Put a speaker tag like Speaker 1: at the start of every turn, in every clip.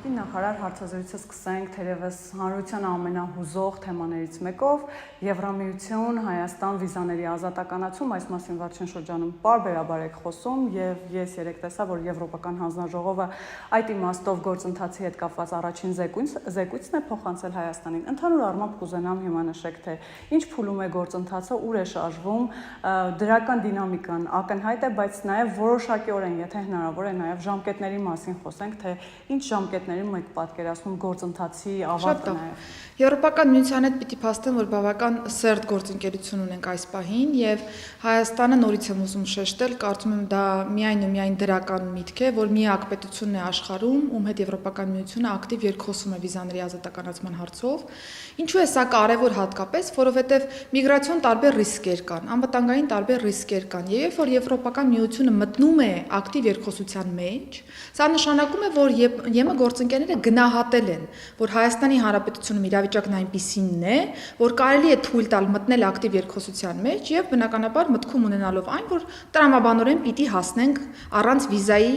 Speaker 1: Տիկին նախարար հարցազրույցը սկսենք թերևս հանրության ամենահուզող թեմաներից մեկով Եվրամիություն, Հայաստան վիզաների ազատականացում, այս մասին վերջին շրջանում պարբերաբար եք խոսում եւ ես երեք տեսա, որ Եվրոպական հանձնաժողովը այդ իմաստով գործընթացի հետ կապված առաջին զեկույցն է փոխանցել Հայաստանին։ Ընդհանուր առմամբ կուզենամ հիմա նշեք, թե ինչ փուլում է գործընթացը, ուր է շարժվում, դրական դինամիկան ակնհայտ է, բայց նաեւ որոշակիորեն, եթե հնարավոր է, նաեւ ժամկետների մասին խոսենք, թե ինչ ժամկետներում եք պատկերացնում գործընթացի ավարտը նաև։
Speaker 2: Եվրոպական միության հետ պիտի փաստեմ, որ բավական սերտ գործընկերություն ունենք այս պահին եւ Հայաստանը նորից եմ ուզում շեշտել, կարծում եմ դա միայն ու միայն դրական միտք է, որ միակ պետությունն է աշխարհում, ում հետ Եվրոպական միությունը ակտիվ երկխոսում է վիզաների ազատականացման հարցով։ Ինչու է սա կարևոր հատկապես, որովհետեւ միգրացիոն տարբեր ռիսկեր կան, անվտանգային տարբեր ռիսկեր կան, եւ երբ որ Եվրոպական միությունը մտնում է ակտիվ երկխոսության մեջ, սա նշանակում է, որ ԵՄ գործընկերները գնահատել են, որ Հայաստանի Հանրապետությունում իրավիճակն այնպիսինն է, որ կարելի է թույլ տալ մտնել ակտիվ երկխոսության մեջ եւ բնականաբար մտքում ունենալով այն, որ տրամաբանորեն պիտի հասնենք առանց վիզայի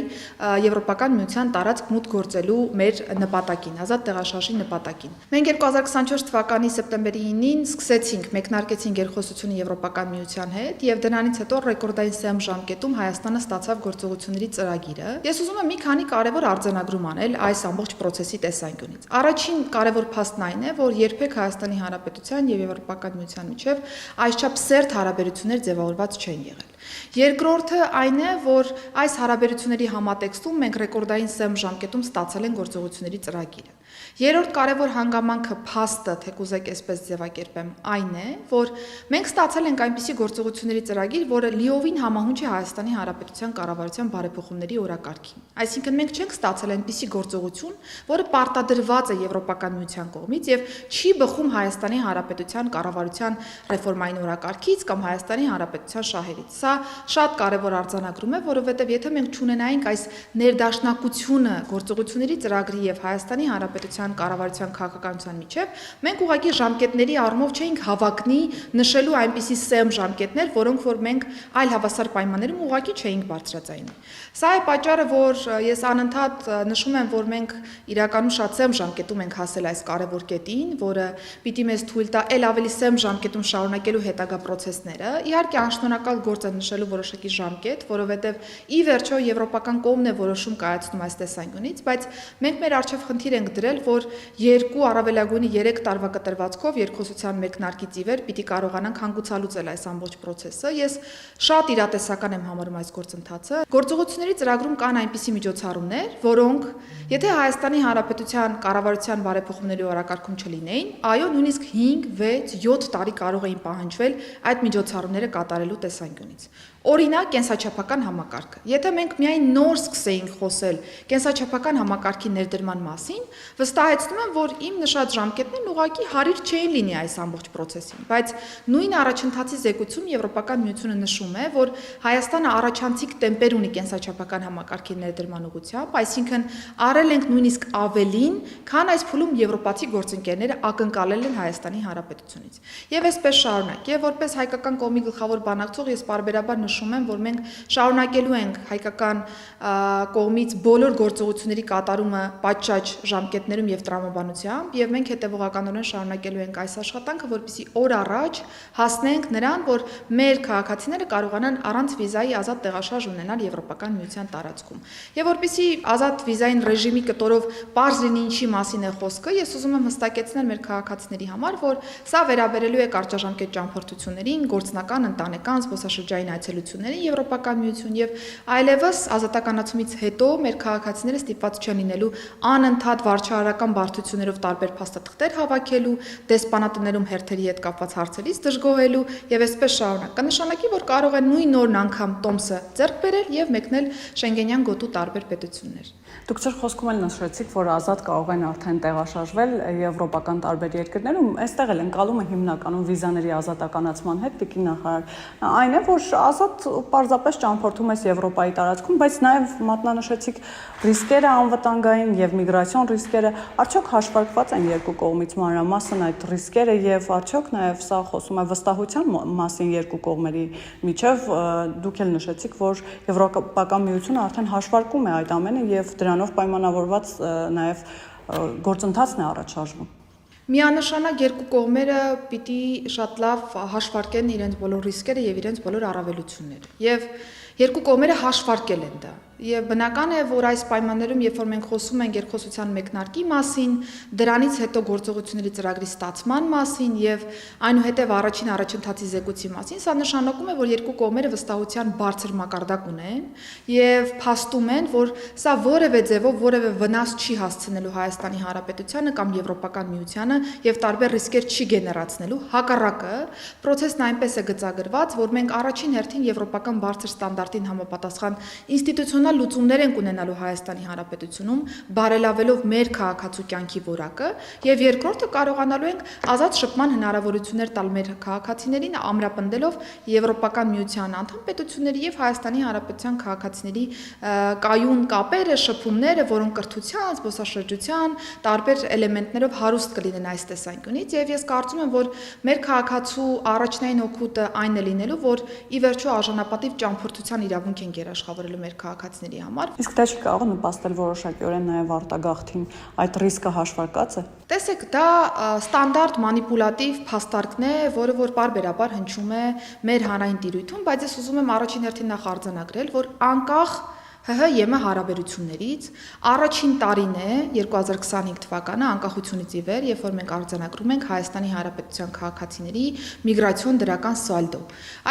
Speaker 2: Եվրոպական միության տարածք մուտք գործելու մեր նպատակին, ազատ տեղաշարժի նպատակին։ Մենք 2024 թվականի սեպտեմբերի 9-ին սկսեցինք, մեկնարկեցինք երկխոսությունը Եվրոպական միության հետ եւ դրանից հետո ռեկորդային սեմ ժամկետում Հայաստանը ստացավ գործողությունների ծրագիրը։ Ես ուզում եմ մի քանի կարևոր արձանագրում անել այս ամբողջ process-ի տեսանկյունից։ Առաջին կարևոր փաստն այն է, որ երբեք Հայաստանի Հանրապետության եւ Եվրոպական միության միջև այսչափ սերտ հարաբերություններ ձևավորված չեն եղել։ Երկրորդը այն է, որ այս հարաբերությունների համատեքստում մենք ռեկորդային սեմ ժամկետում ստացել են գործողությունների ծրագիրը։ Երրորդ կարևոր հանգամանքը փաստը, թե կուզեք այսպես ձևակերպեմ, այն է, որ մենք ստացել ենք այնպիսի գործողությունների ծրագիր, որը լիովին համահունչ է Հայաստանի Հանրապետության կառավարության բարեփոխումների օրակարգին։ Այսինքն մենք չենք ստացել այնպիսի գործողություն, որը պարտադրված է Եվրոպական միության կողմից եւ չի բխում Հայաստանի Հանրապետության կառավարության ռեֆորմային օրակարգից կամ Հայաստանի Հանրապետության շահերից։ Սա շատ կարևոր արձանագրում է, որովհետեւ եթե մենք չունենայինք այս ներդաշնակությունը գործողությունների ծրագրի եւ Հայաստանի Հանրապետության կառավարության քաղաքականության միջև, մենք ուղղակի ժամկետների առումով չէինք հավակնի նշելու այնպիսի սեմ ժամկետներ, որոնք որ մենք այլ հավասար պայմաններում ուղղակի չէինք բարձրացնում։ Սա է պատճառը, որ ես անընդհատ նշում եմ, որ մենք իրականում շատ սեմ ժամկետում ենք հասել այս կարևոր կետին, որը պիտի մեզ թույլ տա ել ավելի սեմ ժամկետում շարունակելու հետագա process-ները։ Իհարկե անշնորհակալ գործ է նշելու որոշակի ժամկետ, որովհետև ի վերջո եվրոպական կողմն է որոշում կայացնում այս տեսանկյունից, բայց մենք մեր առջև խնդիր ենք դրել, որ 2 առավելագույնի 3 տարվա կտրվածքով երկխոսության մեկնարկից ի վեր պիտի կարողանանք հանգուցալուծել այս ամբողջ process-ը։ Ես շատ իրատեսական եմ համարում այս գործընթացը։ Գործողությունների ծրագրում կան այնպիսի միջոցառումներ, որոնք եթե Հայաստանի Հանրապետության կառավարության բարեփոխումների օրակարգում չլինեին, այո, նույնիսկ 5, 6, 7 տարի կարող էին պահանջվել այդ միջոցառումները կատարելու տեսանկյունից։ Օրինակ, կենսաչափական համակարգը։ Եթե մենք միայն նոր սկսեինք խոսել կենսաչափական համակարգի ներդրման մասին, վստահեցնում եմ, որ իմ նշած ժամկետներն ուղղակի հարիր չէին լինի այս ամբողջ process-ին, բայց նույն առաջընթացի զեկույցում Եվրոպական միությունը նշում է, որ Հայաստանը առաջանցիկ տեմպեր ունի կենսաչափական համակարգի ներդրման ուղղությամբ, այսինքն արել ենք նույնիսկ ավելին, քան այս փուլում եվրոպացի գործընկերները ակնկալել են Հայաստանի Հանրապետությունից։ Եվ այսպես շարունակ, եւ որպես հայկական կողմի գլխավոր բանակցող ես պարբերաբար նշում եմ, որ մենք շարունակելու ենք հայկական կողմից բոլոր գործողությունների կատարումը պատշաճ ժամկետներում եւ տրամաբանությամբ եւ մենք հետեւողականորեն շարունակելու ենք այս աշխատանքը, որպեսզի օր առաջ հասնենք նրան, որ մեր քաղաքացիները կարողանան առանց վիզայի ազատ տեղաշարժ ունենալ Եվրոպական միության տարածքում։ Եվ որպեսզի ազատ վիզային ռեժիմի կտորով պարզ լինի ինչի մասին է խոսքը, ես ուզում եմ հստակեցնել մեր քաղաքացիների համար, որ սա վերաբերելու է կարճաժամկետ ճամփորդություններին, գործնական, ընտանեկան, զբոսաշրջային այցելություններին Եվրոպական միություն եւ այլևս ազատականացումից հետո մեր քաղաքացիները ստիպված չեն լինելու անընդհատ վարչարարական բարդություններով տարբեր փաստաթղթեր հավաքելու, դեսպանատներում հերթերի հետ կապված հարցերից դժգոհելու եւ այսպես շարունակ։ Կնշանակի, որ կարող է նույն օրն անգամ տոմսը ձեռք բերել եւ մեկնել Շենգենյան գոտու տարբեր պետություններ։
Speaker 1: Դուք ձեր խոսքում էլ նշեցիք, որ ազատ կարող են արդեն տեղաշարժվել եվրոպական տարբեր երկրներում, այստեղ էլ ընկալումը հիմնականում վիզաների ազատականացման հետ տիկին նախարար այն է, որ ազատ ազատ պարզապես ճամփորդում ես Եվրոպայի տարածքում, բայց նաև մատնանշեցիք ռիսկերը անվտանգային եւ միգրացիոն ռիսկերը, արդյոք հաշվարկված են երկու կողմից մանրամասն այդ ռիսկերը եւ արդյոք նաև սա խոսում է վստահության մասին երկու կողմերի միջև, դուք էլ նշեցիք, որ Եվրոպական միությունը արդեն հաշվարկում է այդ ամենը եւ դրանով պայմանավորված նաև գործընթացն է առաջ շարժվում։
Speaker 2: Միանշանակ երկու կողմերը պիտի շատ լավ հաշվարկեն իրենց բոլոր ռիսկերը եւ իրենց բոլոր առավելությունները։ Եվ երկու կողմերը հաշվարկել են դա։ Եվ բնական է, որ այս պայմաններում, երբ որ մենք խոսում ենք երկխոսության մեկնարկի մասին, դրանից հետո գործողությունների ծրագրի ստացման մասին եւ այնուհետեւ առաջընթացի զեկույցի մասին, սա նշանակում է, որ երկու կողմերը վստահության բարձր մակարդակ ունեն եւ փաստում են, որ սա որևէ ձևով որևէ վնաս չի հասցնելու Հայաստանի Հանրապետությանը կամ Եվրոպական միությանը եւ տարբեր ռիսկեր չի գեներացնելու։ Հակառակը, process-ն այնպես է գծագրված, որ մենք առաջին հերթին եվրոպական բարձր ստանդարտին համապատասխան ինստիտուցիոնալ լուծումներ ենք ունենալու Հայաստանի Հանրապետությունում, բարելավելով մեր քաղաքացու կյանքի որակը, եւ երկրորդը կարողանալու ենք ազատ շփման հնարավորություններ տալ մեր քաղաքացիներին, ամրապնդելով Եվրոպական միության անդամ պետությունների եւ Հայաստանի Հանրապետության քաղաքացիների կայուն կապերը, շփումները, որոնք կրթության, զբոսաշրջության, տարբեր էլեմենտներով հարուստ կլինեն այս տեսանկյունից, եւ ես կարծում եմ, որ մեր քաղաքացու առաջնային օգուտը այն է լինելու, որ ի վերջո արժանապատիվ ճամփորդության իրավունք են երաշխավորելու մեր քաղաքացիների համար։
Speaker 1: Իսկ դա չի կարող նպաստել որոշակիորեն նաև արտագաղթին, այդ ռիսկը հաշվարկած է։
Speaker 2: Տեսեք, դա ստանդարտ մանիպուլատիվ փաստարկն է, որը որ պարբերաբար հնչում է մեր հանրային տիրույթում, բայց ես ուզում եմ առաջին հերթին նախ արձանագրել, որ անկախ ՀՀ-ԵՄ հարաբերություններից առաջին տարին է 2025 թվականը անկախությունից ի վեր, երբ որ մենք արձանագրում ենք Հայաստանի Հանրապետության քաղաքացիների միգրացիոն դրական սալդո։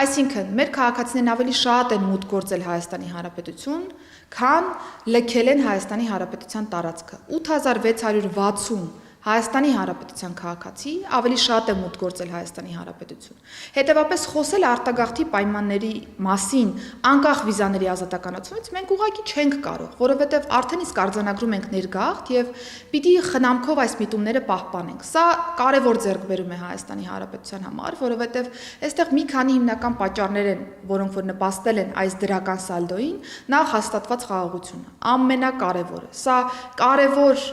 Speaker 2: Այսինքն, մեր քաղաքացիներն ավելի շատ են մուտք գործել Հայաստանի Հանրապետություն, քան լքել են Հայաստանի Հանրապետության տարածքը։ 8660 Հայաստանի Հանրապետության քաղաքացի ավելի շատ է մուտք գործել Հայաստանի Հանրապետություն։ Հետևաբար խոսել արտագաղթի պայմանների մասին, անկախ վիզաների ազատականացումից մենք ուղղակի չենք կարող, որովհետև արդեն իսկ արձանագրում ենք ներգաղթ եւ պիտի խնամքով այս միտումները պահպանենք։ Սա կարևոր ձեռքբերում է Հայաստանի Հանրապետության համար, որովհետև այստեղ մի քանի հիմնական պատճառներ են, որոնք որ նպաստել են այս դրական սալդոին, նախ հաստատված խաղաղությունը։ Ամենակարևորը։ Սա կարևոր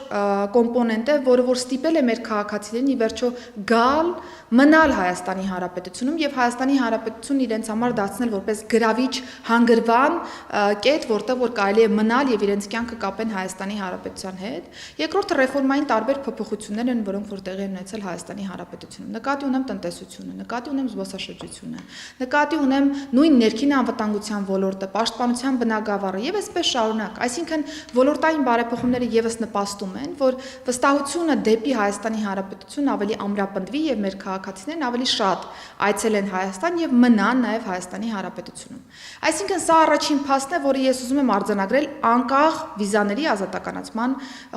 Speaker 2: կոմպոնենտ է, որը որ ստիպել է մեր քաղաքացիներին ի վերջո գալ, մնալ Հայաստանի Հանրապետությունում եւ Հայաստանի Հանրապետությունն իրենց համար դարձնել որպես գրավիչ հանգրվան կետ, որտեղ որ կարելի է մնալ եւ իրենց կյանքը կապեն Հայաստանի Հանրապետության հետ։ Երկրորդը ռեֆորմային տարբեր փոփոխություններ են, որոնք որ տեղի են ունեցել Հայաստանի Հանրապետությունում։ Նկատի ունեմ տնտեսությունը, նկատի ունեմ զբոսաշրջությունը, նկատի ունեմ նույն ներքին անվտանգության ոլորտը, պաշտպանության բնագավառը եւ այսպես շարունակ։ Այսինքն ոլորտային բարեփոխումները եւս նպաստում են, որ վստահությունը դեպի Հայաստանի Հանրապետություն ավելի ամրապնդվի եւ մեր քաղաքացիներն ավելի շատ այցելեն Հայաստան եւ մնան նաեւ Հայաստանի Հանրապետությունում։ Այսինքն սա առաջին փաստն է, որը ես ուզում եմ արձանագրել անկախ վիզաների ազատականացման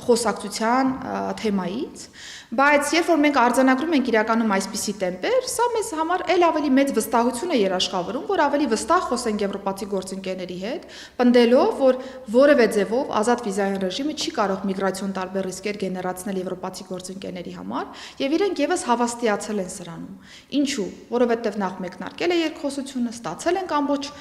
Speaker 2: խոսակցության թեմայից, բայց երբ որ մենք արձանագրում ենք իրականում այսպիսի տեմպեր, սա մեզ համար էլ ավելի մեծ վստահություն է երաշխավորում, որ ավելի վստահ խոսենք եվրոպացի գործընկերների հետ, պնդելով, որ որևէ ձևով ազատ վիզային ռեժիմը չի կարող միգրացիոն տարբեր ռիսկեր գեներացնել եվրոպացի գործընկերների համար, եւ իրենք եւս հավաստիացել են սրանում։ Ինչու՞, որովհետեւ նախ մեկնարկել է երկխոսությունը, ստացել են ամբողջ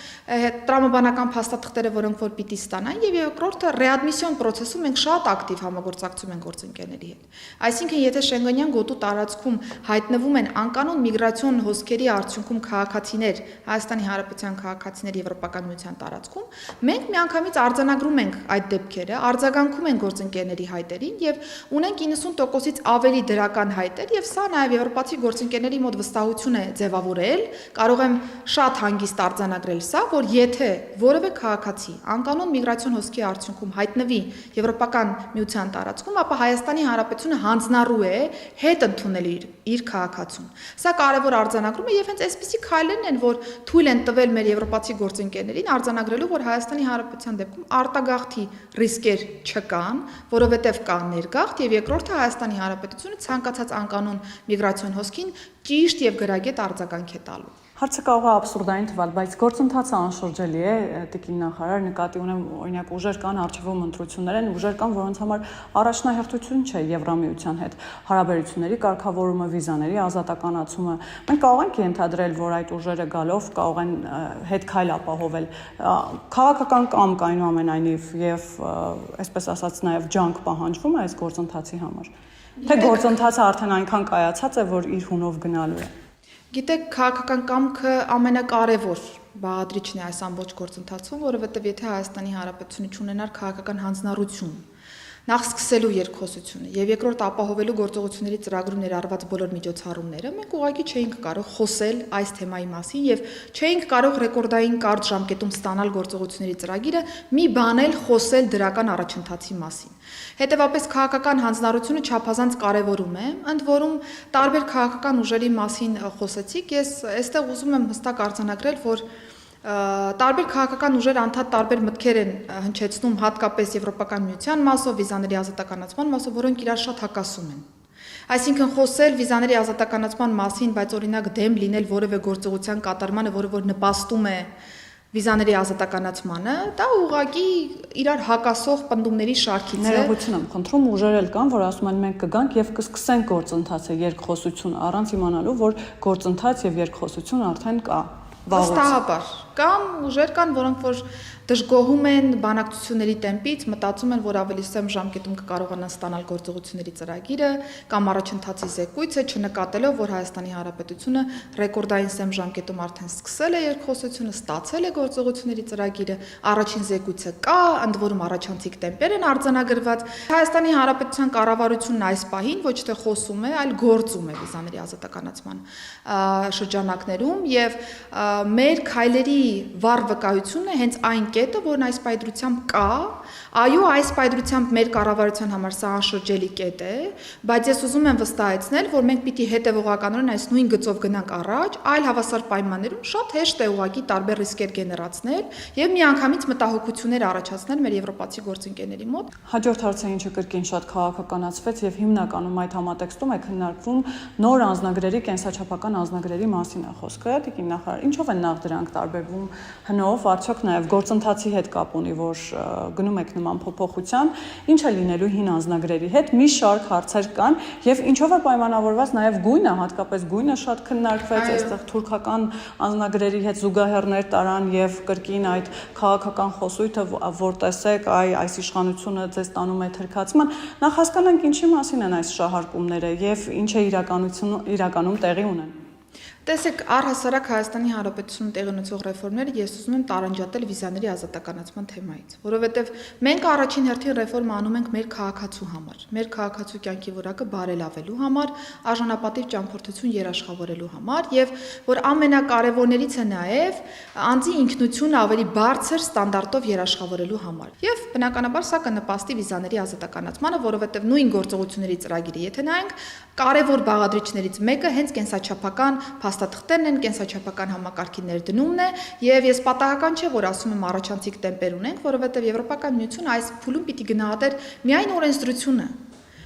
Speaker 2: տրամաբանական փաստաթղթերը, որոնք որ պիտի ստանան, եւ երկրորդը ռեադմիսիոն process-ում մենք շատ ակտիվ համագործակցում ենք գործընկերների հետ։ Այսինքն, եթե Շենգենյան գոտու տարածքում հայտնվում են անկանոն միգրացիոն հոսքերի արդյունքում քաղաքացիներ, Հայաստանի Հանրապետության քաղաքացիներ Եվրոպական միության տարածքում, մենք միանգամից արձանագրում ենք այդ դեպքերը, արձագանքում ենք գործընկերների հայտերին եւ ունենք 90%-ից ավելի դրական հայտեր եւ սա նաեւ եվրոպացի գործընկերների մոտ վստահություն է ձևավորել, կարող եմ շատ հանգիստ արձանագրել սա, որ եթե որևէ քաղաքացի անկանոն միգրացիոն հոսքի արդյունքում հայտնվի Եվրոպական միության տարածքում, ապա Հայաստանի Հանրապետությունը հանձնառու է հետ ընդունել իր քաղաքացուն։ Սա կարևոր արձանագրում է եւ հենց այսպիսի քայլերն են, որ թույլ են տվել մեր եվրոպացի գործընկերներին արձանագրելու, որ Հայաստանի Հանրապետության դեպքում արտագաղթի ռիսկեր չկան, որովհետեւ կա ներգաղթ եւ երկրորդը Հայաստանի Հանրապետությունը ցանկացած անկանոն միգրացիոն հոսքին ճիշտ եւ գրագետ արձագանք է տալու։
Speaker 1: Հարցը կարող է աբսուրդային թվալ, բայց գործընթացը անշրջելի է, տիկին նախարար, նկատի ունեմ, օրինակ ուժեր կան, արխիվում ընտրություններ են, ուժեր կան, որոնց համար առաջնահերթություն չէ Եվրամիության հետ հարաբերությունների կարգավորումը, վիզաների ազատականացումը։ Մենք կարող ենք ենթադրել, որ այդ ուժերը գալով կարող են հետ քայլ ապահովել։ Քաղաքական կամք այնուամենայնիվ եւ այսպես ասած նաեւ ջանք պահանջվում է այս գործընթացի համար։ Թե գործընթացը արդեն այնքան կայացած է, որ իր հունով գնալու է։
Speaker 2: Գիտեք, քաղաքական կամքը ամենակարևոր բաղադրիչն է այս ամբողջ գործընթացում, որովհետև եթե Հայաստանի Հանրապետությունը չունենար քաղաքական հանձնառություն, նախ սկսելու երկխոսությունը եւ երկրորդ ապահովելու գործողությունների ծրագրում ներառված բոլոր միջոցառումները, մենք ուղղակի չէինք կարող խոսել այս թեմայի մասին եւ չէինք կարող ռեկորդային կարճ ժամկետում ստանալ գործողությունների ծրագիրը, մի բան էլ խոսել դրական առաջընթացի մասին։ Հետևաբար քաղաքական հանձնառությունը չափազանց կարևորում է, ընդ որում տարբեր քաղաքական ուժերի մասին խոսեցիք, ես այստեղ ուզում եմ հստակ արձանագրել, որ տարբեր քաղաքական ուժեր անդադ տարբեր մտքեր են հնչեցնում հատկապես Եվրոպական միության մասով, վիզաների ազատականացման մասով, որոնք իրար շատ հակասում են։ Այսինքն խոսել վիզաների ազատականացման մասին, բայց օրինակ դեմ լինել որևէ գործողության կատարմանը, որը որ նպաստում է վիզաների ազատականացմանը, դա ուղղակի իրար հակասող պնդումների շարքից է։
Speaker 1: Ներողություն եմ խնդրում, ուժեր էլ կան, որ ասում են մենք կգանք եւ կսկսենք գործընթացը երկխոսություն առանց իմանալու, որ գործընթաց եւ երկխոսություն արդեն կա։
Speaker 2: Վստահաբար կամ ուժեր կան, որոնք որ դժգոհում են բանակցությունների տեմպից, մտածում են, որ ավելի սեմ ժամկետում կկարողանան ստանալ գործողությունների ծրագիրը կամ առաջընթացի զեկույցը, չնկատելով, որ Հայաստանի Հանրապետությունը ռեկորդային սեմ ժամկետում արդեն սկսել է երկխոսությունը, ստացել է գործողությունների ծրագիրը, առաջին զեկույցը կա, ընդ որում առաջանցիկ տեմպեր են արձանագրված։ Հայաստանի Հանրապետության կառավարությունն այս պահին ոչ թե խոսում է, այլ գործում է վիզաների ազատականացման շրջանակներում եւ մեր քայլերի վառ վկայությունը հենց այն կետը, որն այս պայծրությամբ կա, այո, այս պայծրությամբ մեր կառավարության համար սա անշրջելի կետ է, բայց ես ուզում եմ վստահեցնել, որ մենք պիտի հետևողականորեն այս նույն գծով գնանք առաջ, այլ հավասար պայմաններում շատ հեշտ է ուղղակի տարբեր ռիսկեր գեներացնել եւ միանգամից մտահոգություններ առաջացնել մեր եվրոպացի գործընկերների մոտ։
Speaker 1: Հաջորդ հարցը ինչը կրկին շատ քաղաքականացվեց եւ հիմնականում այդ համատեքստում է քննարկվում նոր անձնագրերի կենսաչափական անձնագրերի մասին է խոսքը, տիկին նախարար, ինչով են նախ դրանք տարբերվում հնով, արդյոք նաեւ գործընթացի հետ կապ ունի, որ գնում եք նման փոփոխության, ինչ է լինելու հին անձնագրերի հետ, մի շարք հարցեր կան եւ ինչով է պայմանավորված նաեւ գույնը, հատկապես գույնը շատ քննարկվեց, այստեղ թուրքական անձնագրերի հետ զուգահեռներ տարան եւ կրկին այդ քաղաքական խոսույթը, որ տեսեք, այս իշխանությունը ձեզ տանում է թրքացման, նախ հասկանանք ինչի մասին են այս շահարկումները եւ ինչ է իրականում տեղի ունեն։
Speaker 2: Տեսեք, առհասարակ Հայաստանի Հանրապետությունում տեղի ունեցող ռեֆորմները ես ուզում եմ տարանջատել վիզաների ազատականացման թեմայից, որովհետև մենք առաջին հերթին ռեֆորմ անում ենք մեր քաղաքացու համար, մեր քաղաքացու կյանքի որակը բարելավելու համար, արժանապատիվ ճամփորդություն երաշխավորելու համար եւ որ ամենակարևորներից է նաեւ անձի ինքնությունը ավելի բարձր ստանդարտով երաշխավորելու համար։ Եվ բնականաբար սա կնպաստի վիզաների ազատականացմանը, որովհետև նույն գործողությունների ծրագիրը, եթե նայենք, կարևոր բաղադրիչներից մեկը հենց կենսաչափական փաստաթղթերն են, կենսաչափական համակարգի ներդնումն է եւ ես պատահական չէ, որ ասում եմ առաջանցիկ տեմպեր ունենք, որովհետեւ Եվրոպական միությունը այս փուլում պիտի գնահատեր միայն օրենսդրությունը։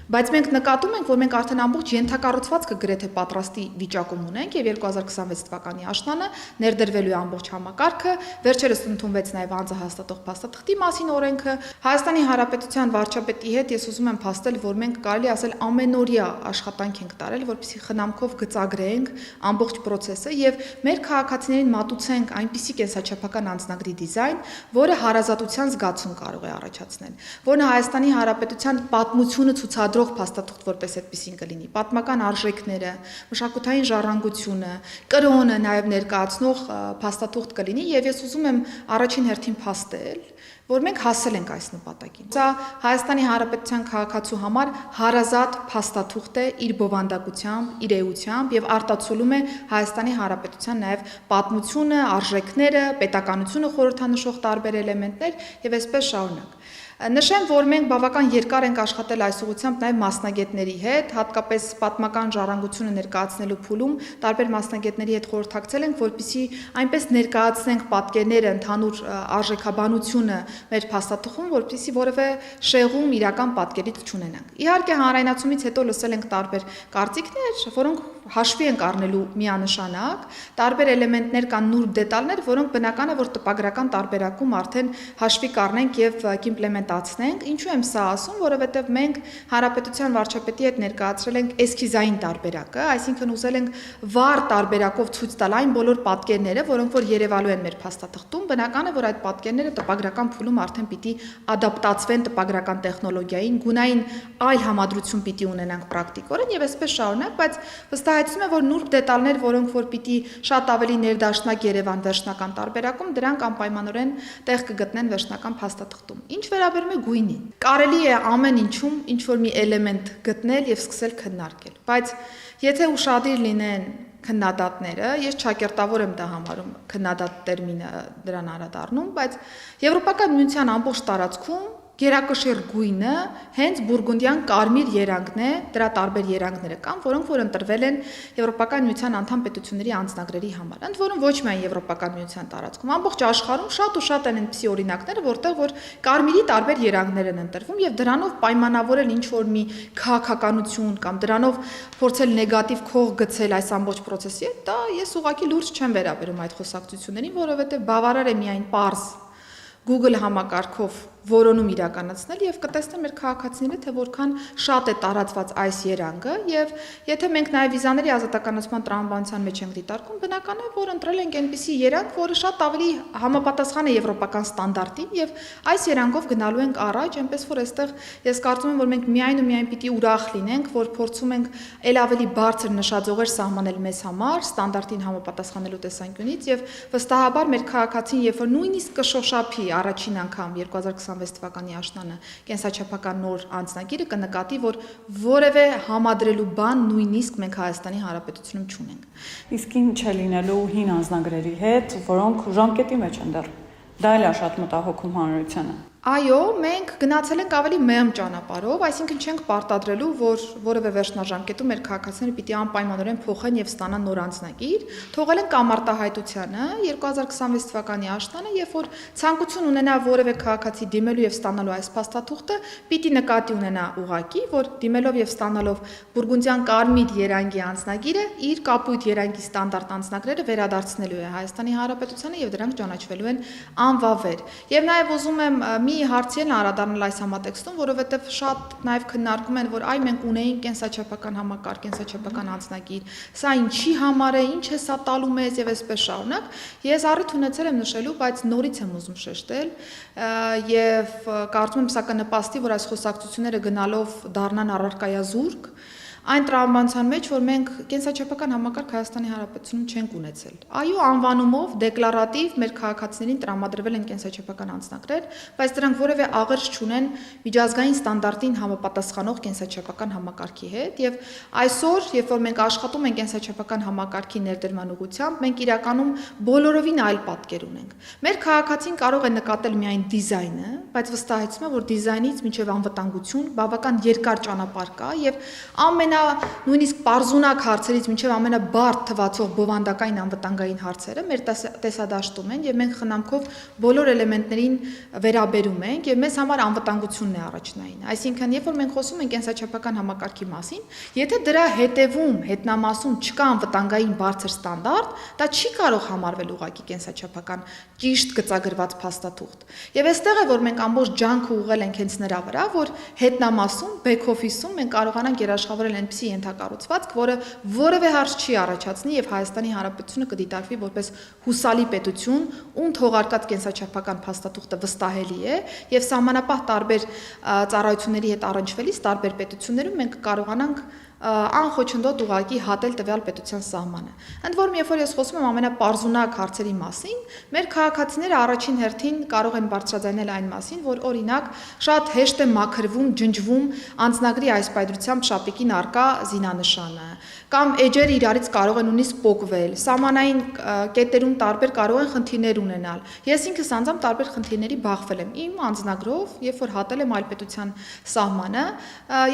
Speaker 2: Բայց մենք նկատում ենք, որ մենք արդեն ամբողջ ենթակառուցվածքը գրեթե պատրաստի վիճակում ունենք եւ 2026 թվականի աշնանը ներդրվելու է ամբողջ համակարգը, վերջերս ընդունվեց նաեւ անձը հաստատող փաստաթղթի մասին օրենքը։ Հայաստանի Հանրապետության վարչապետի հետ ես ուզում եմ փաստել, որ մենք կարելի ասել ամենօրյա աշխատանք ենք տարել, որպեսզի խնամքով գծագրենք ամբողջ process-ը եւ մեր քաղաքացիներին մատուցենք այնպիսի կենսաչափական անձնագրի դիզայն, որը հարազատության զգացում կարող է առաջացնել, որը Հայաստանի Հանրապետության պատմությունը ցուցադրող փաստաթուղթ որպես այդպեսին կլինի, պատմական արժեքները, մշակութային ժառանգությունը, կրոնը նաև ներկայացնող փաստաթուղթ կլինի եւ ես ուզում եմ առաջին հերթին փաստել, որ մենք հասել ենք այս նպատակին։ Սա Հայաստանի Հանրապետության քաղաքացու համար հարազատ փաստաթուղթ է իր բովանդակությամբ, իր էությամբ եւ արտացոլում է Հայաստանի Հանրապետության նաև պատմությունը, արժեքները, պետականությունը խորհրդանշող տարբեր էլեմենտներ եւ այսպես շարունակ։ Նշեմ, որ մենք բավական երկար ենք աշխատել այս ուղղությամբ նաև մասնագետների հետ, հատկապես պատմական ժառանգությունը ներկայացնելու փուլում տարբեր մասնագետների հետ խորհրդակցել ենք, որպեսզի այնպես ներկայացնենք պատկերները, ընդհանուր արժեքաբանությունը մեր փաստաթղթում, որպեսզի որևէ շեղում իրական պատկերից չունենանք։ Իհարկե, հանրայնացումից հետո լսել ենք տարբեր կարծիքներ, որոնք հաշվի ենք առնելու միանշանակ, տարբեր էլեմենտներ կան նուրբ դետալներ, որոնք բնական է, որ տպագրական տարբերակում արդեն հաշվի կառնենք եւ կիմպլեմենտացնենք։ Ինչու եմ սա ասում, որովհետեւ մենք Հանրապետության վարչապետի հետ ներկայացրել ենք էսքիզային տարբերակը, այսինքն ուզել ենք վառ տարբերակով ցույց տալ այն բոլոր պատկերները, որոնք որ երևալու են մեր փաստաթղթում, բնական է, որ այդ պատկերները տպագրական փուլում արդեն պիտի ադապտացվեն տպագրական տեխնոլոգիային, գունային այլ համադրություն պիտի ունենանք պրակտիկորեն եւ այսպես շարունակ, բայց վստահեցնում եմ, որ նուրբ դետալներ, որոնք որ պիտի շատ ավելի ներդաշնակ Երևան վերջնական տարբերակում, դրանք անպայմանորեն տեղ կգտնեն վերջնական փաստաթղթում։ Ինչ վերաբերում է գույնին, կարելի է ամեն ինչում ինչ որ մի էլեմենտ գտնել եւ սկսել քննարկել, բայց եթե ուշադիր լինեն քննադատները, ես ճակերտավոր եմ դա համարում քննադատ տերմինը դրան անդրադառնում, բայց Եվրոպական միության ամբողջ տարածքում գերակշիռ գույնը հենց բուրգունդյան կարմիր երանգն է, դրա տարբեր երանգները կան, որոնք որ ընտրվել են Եվրոպական միության անդամ պետությունների անձնագրերի համար։ Ընդ որում ոչ միայն Եվրոպական միության տարածքում, ամբողջ աշխարհում շատ ու շատ են այնպիսի օրինակները, որտեղ որ կարմիրի տարբեր երանգներ են ընտրվում եւ դրանով պայմանավորել ինչ որ մի քաղաքականություն կամ դրանով փորձել նեգատիվ քող գցել այս ամբողջ process-ի, դա ես ուղղակի լուրջ չեմ վերաբերում այդ խոսակցություններին, որովհետեւ բավարար է միայն պարզ Google համակարգով որոնում իրականացնել եւ կտեսնեն մեր քաղաքացիները, թե որքան շատ է տարածված այս երանգը եւ եթե մենք նաեւ վիզաների ազատականացման տրամաբանության մեջ ենք դիտարկում, բնական է, որ ընտրել ենք այնպիսի երանգ, որը շատ ավելի համապատասխան է եվրոպական ստանդարտին եւ այս երանգով գնալու ենք առաջ, այնպես որ այստեղ ես կարծում եմ, որ մենք միայն ու միայն պիտի ուրախ լինենք, որ փորձում ենք ել ավելի բարձր նշաձողեր սահմանել մեզ համար, ստանդարտին համապատասխանելու տեսանկյունից եւ վստահաբար մեր քաղաքացին, երբ որ նույնիսկ կշոշափի առաջին անգամ 2026 թվականի աշնանը կենսաչափական նոր անձնագիրը կնկատի, որ որևէ համադրելու բան նույնիսկ մենք Հայաստանի Հանրապետությունում չունենք։
Speaker 1: Իսկ ինչ է լինելու հին անձնագրերի հետ, որոնք ժամկետի մեջ են դեռ։ Դա էլ է շատ մտահոգում հանրությանը։
Speaker 2: Այո, մենք գնացել ենք ավելի մեմ ճանապարհով, այսինքն չենք պարտադրելու, որ որևէ վերջնաժամկետում մեր քաղաքացիները պիտի անպայմանորեն փոխեն եւ ստանան նոր անձնագիր, թողել ենք ամարտահայտությանը 2026 թվականի աշնանը, երբ որ ցանկություն ունենա որևէ քաղաքացի դիմելու եւ ստանալու այս փաստաթուղթը, պիտի նկատի ունենա ուղղակի, որ դիմելով եւ ստանալով բուրգունդյան կարմիր երանգի անձնագիրը իր կապույտ երանգի ստանդարտ անձնագրերը վերադարձնելու է Հայաստանի Հանրապետությանը եւ դրանք ճանաչվելու են անվավեր։ Եվ նաեւ ուզում եմ մի հարցի են անդրադառնալ այս համատեքստում, որովհետև շատ նաև քննարկում են, որ այ մենք ունեինք կենսաչափական համակարգ, կենսաչափական անձնագիր, սա ինչի համար է, ինչ է սա տալու մեզ եւ այսպես շարունակ։ Ես առիթ ունեցել եմ նշելու, բայց նորից եմ ուզում շեշտել եւ կարծում եմ սա կնպաստի, որ այս խոսակցությունները գնալով դառնան առարկայազուրկ այն տրամաբանության մեջ, որ մենք կենսաչափական համակարգ Հայաստանի Հանրապետությունում չենք ունեցել։ Այո, անվանումով դեկլարատիվ մեր քաղաքացիներին տրամադրվել են կենսաչափական անձնագրեր, բայց դրանք որևէ աղերս չունեն միջազգային ստանդարտին համապատասխանող կենսաչափական համակարգի հետ, եւ այսօր, երբ որ մենք աշխատում ենք կենսաչափական համակարգի ներդրման ուղղությամբ, մենք իրականում բոլորովին այլ պատկեր ունենք։ Մեր քաղաքացին կարող է նկատել միայն դիզայնը, բայց վստահեցնում է, որ դիզայնից մինչև անվտանգություն բավական երկար ճանապարհ կա եւ նույնիսկ պարզունակ հարցերից մինչև ամենաբարդ թվացող բովանդակային անվտանգային հարցերը մեր տեսադաշտում են եւ մենք խնամքով բոլոր էլեմենտներին վերաբերում ենք եւ մեզ համար անվտանգությունն է առաջնային։ Այսինքն, երբ որ մենք խոսում ենք կենսաչափական համակարգի մասին, եթե դրա հետևում հետնամասում չկա անվտանգային բարձր ստանդարտ, դա չի կարող համարվել ուղղակի կենսաչափական ճիշտ գծագրված փաստաթուղթ։ Եվ այստեղ է, որ մենք ամբողջ ջանքը ուղղել ենք հենց նրա վրա, որ հետնամասում, back office-ում մենք կարողանանք երաշխավորել այնպիսի ենթակառուցվածք, որը որևէ հարց չի առաջացնի եւ Հայաստանի Հանրապետությունը կդիտարկվի որպես հուսալի պետություն, ում թողարկած կենսաչափական փաստաթուղթը վստահելի է եւ սահմանապահ տարբեր ծառայությունների հետ առնչվելիս տարբեր պետություններում մենք կարողանանք անխոչնդոտ ուղղակի հատել տվյալ պետության սահմանը։ Ընդ որում, երբ որ ես խոսում եմ ամենապարզունակ հարցերի մասին, մեր քաղաքացիները առաջին հերթին կարող են բարձրաձայնել այն մասին, որ օրինակ շատ հեշտ է մաքրվում, ջնջվում անձնագրի այս պայծրությամբ շապիկին արկա զինանշանը, կամ էջերը իրարից կարող են նույնիսկ պոկվել, սահմանային կետերում տարբեր կարող են խնդիրներ ունենալ։ Ես ինքս անձամբ տարբեր խնդիրների բախվել եմ իմ անձնագրով, երբ որ հատել եմ այլ պետության սահմանը,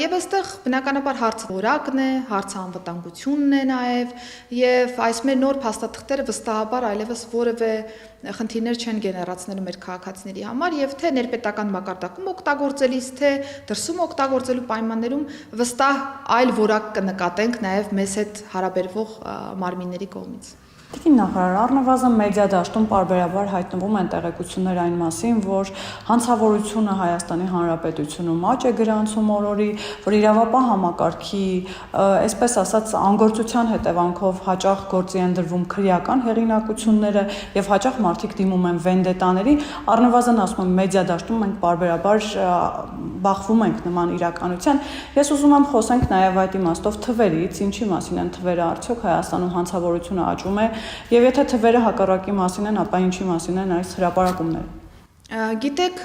Speaker 2: եւ այստեղ բնականաբար հարցը որակ որակն է, հարցանվտանգությունն է նաև, եւ այս մեր նոր փաստաթղթերը վստահաբար այլևս որևէ խնդիրներ չեն գեներացնելու մեր քաղաքացիների համար եւ թե ներպետական մակարդակում օգտագործելիս, թե դրսում օգտագործելու պայմաններում վստահ այլ որակ կնկատենք նաև մեզ հետ հարաբերվող մարմինների կողմից։
Speaker 1: Տիկին նախարար, առնվազն մեդիա դաշտում պարբերաբար հայտնվում են տեղեկություններ այն մասին, որ հանցավորությունը Հայաստանի Հանրապետությունում աճ է գրանցում օրորի, որ իրավապահ համակարգի, այսպես ասած, անգործության հետևանքով հաճախ գործի են դրվում քրեական հեղինակությունները եւ հաճախ մարդիկ դիմում են վենդետաների, առնվազն ասում եմ մեդիա դաշտում մենք պարբերաբար բախվում ենք նման իրականության։ Ես ուզում եմ խոսենք նաեւ այդ իմաստով թվերից, ինչի մասին են թվերը, արդյոք Հայաստանում հանցավորությունը աճում է Եվ եթե թվերը հակառակի մասին են, ապա ինչի մասին են այս հրապարակումները։
Speaker 2: Գիտեք,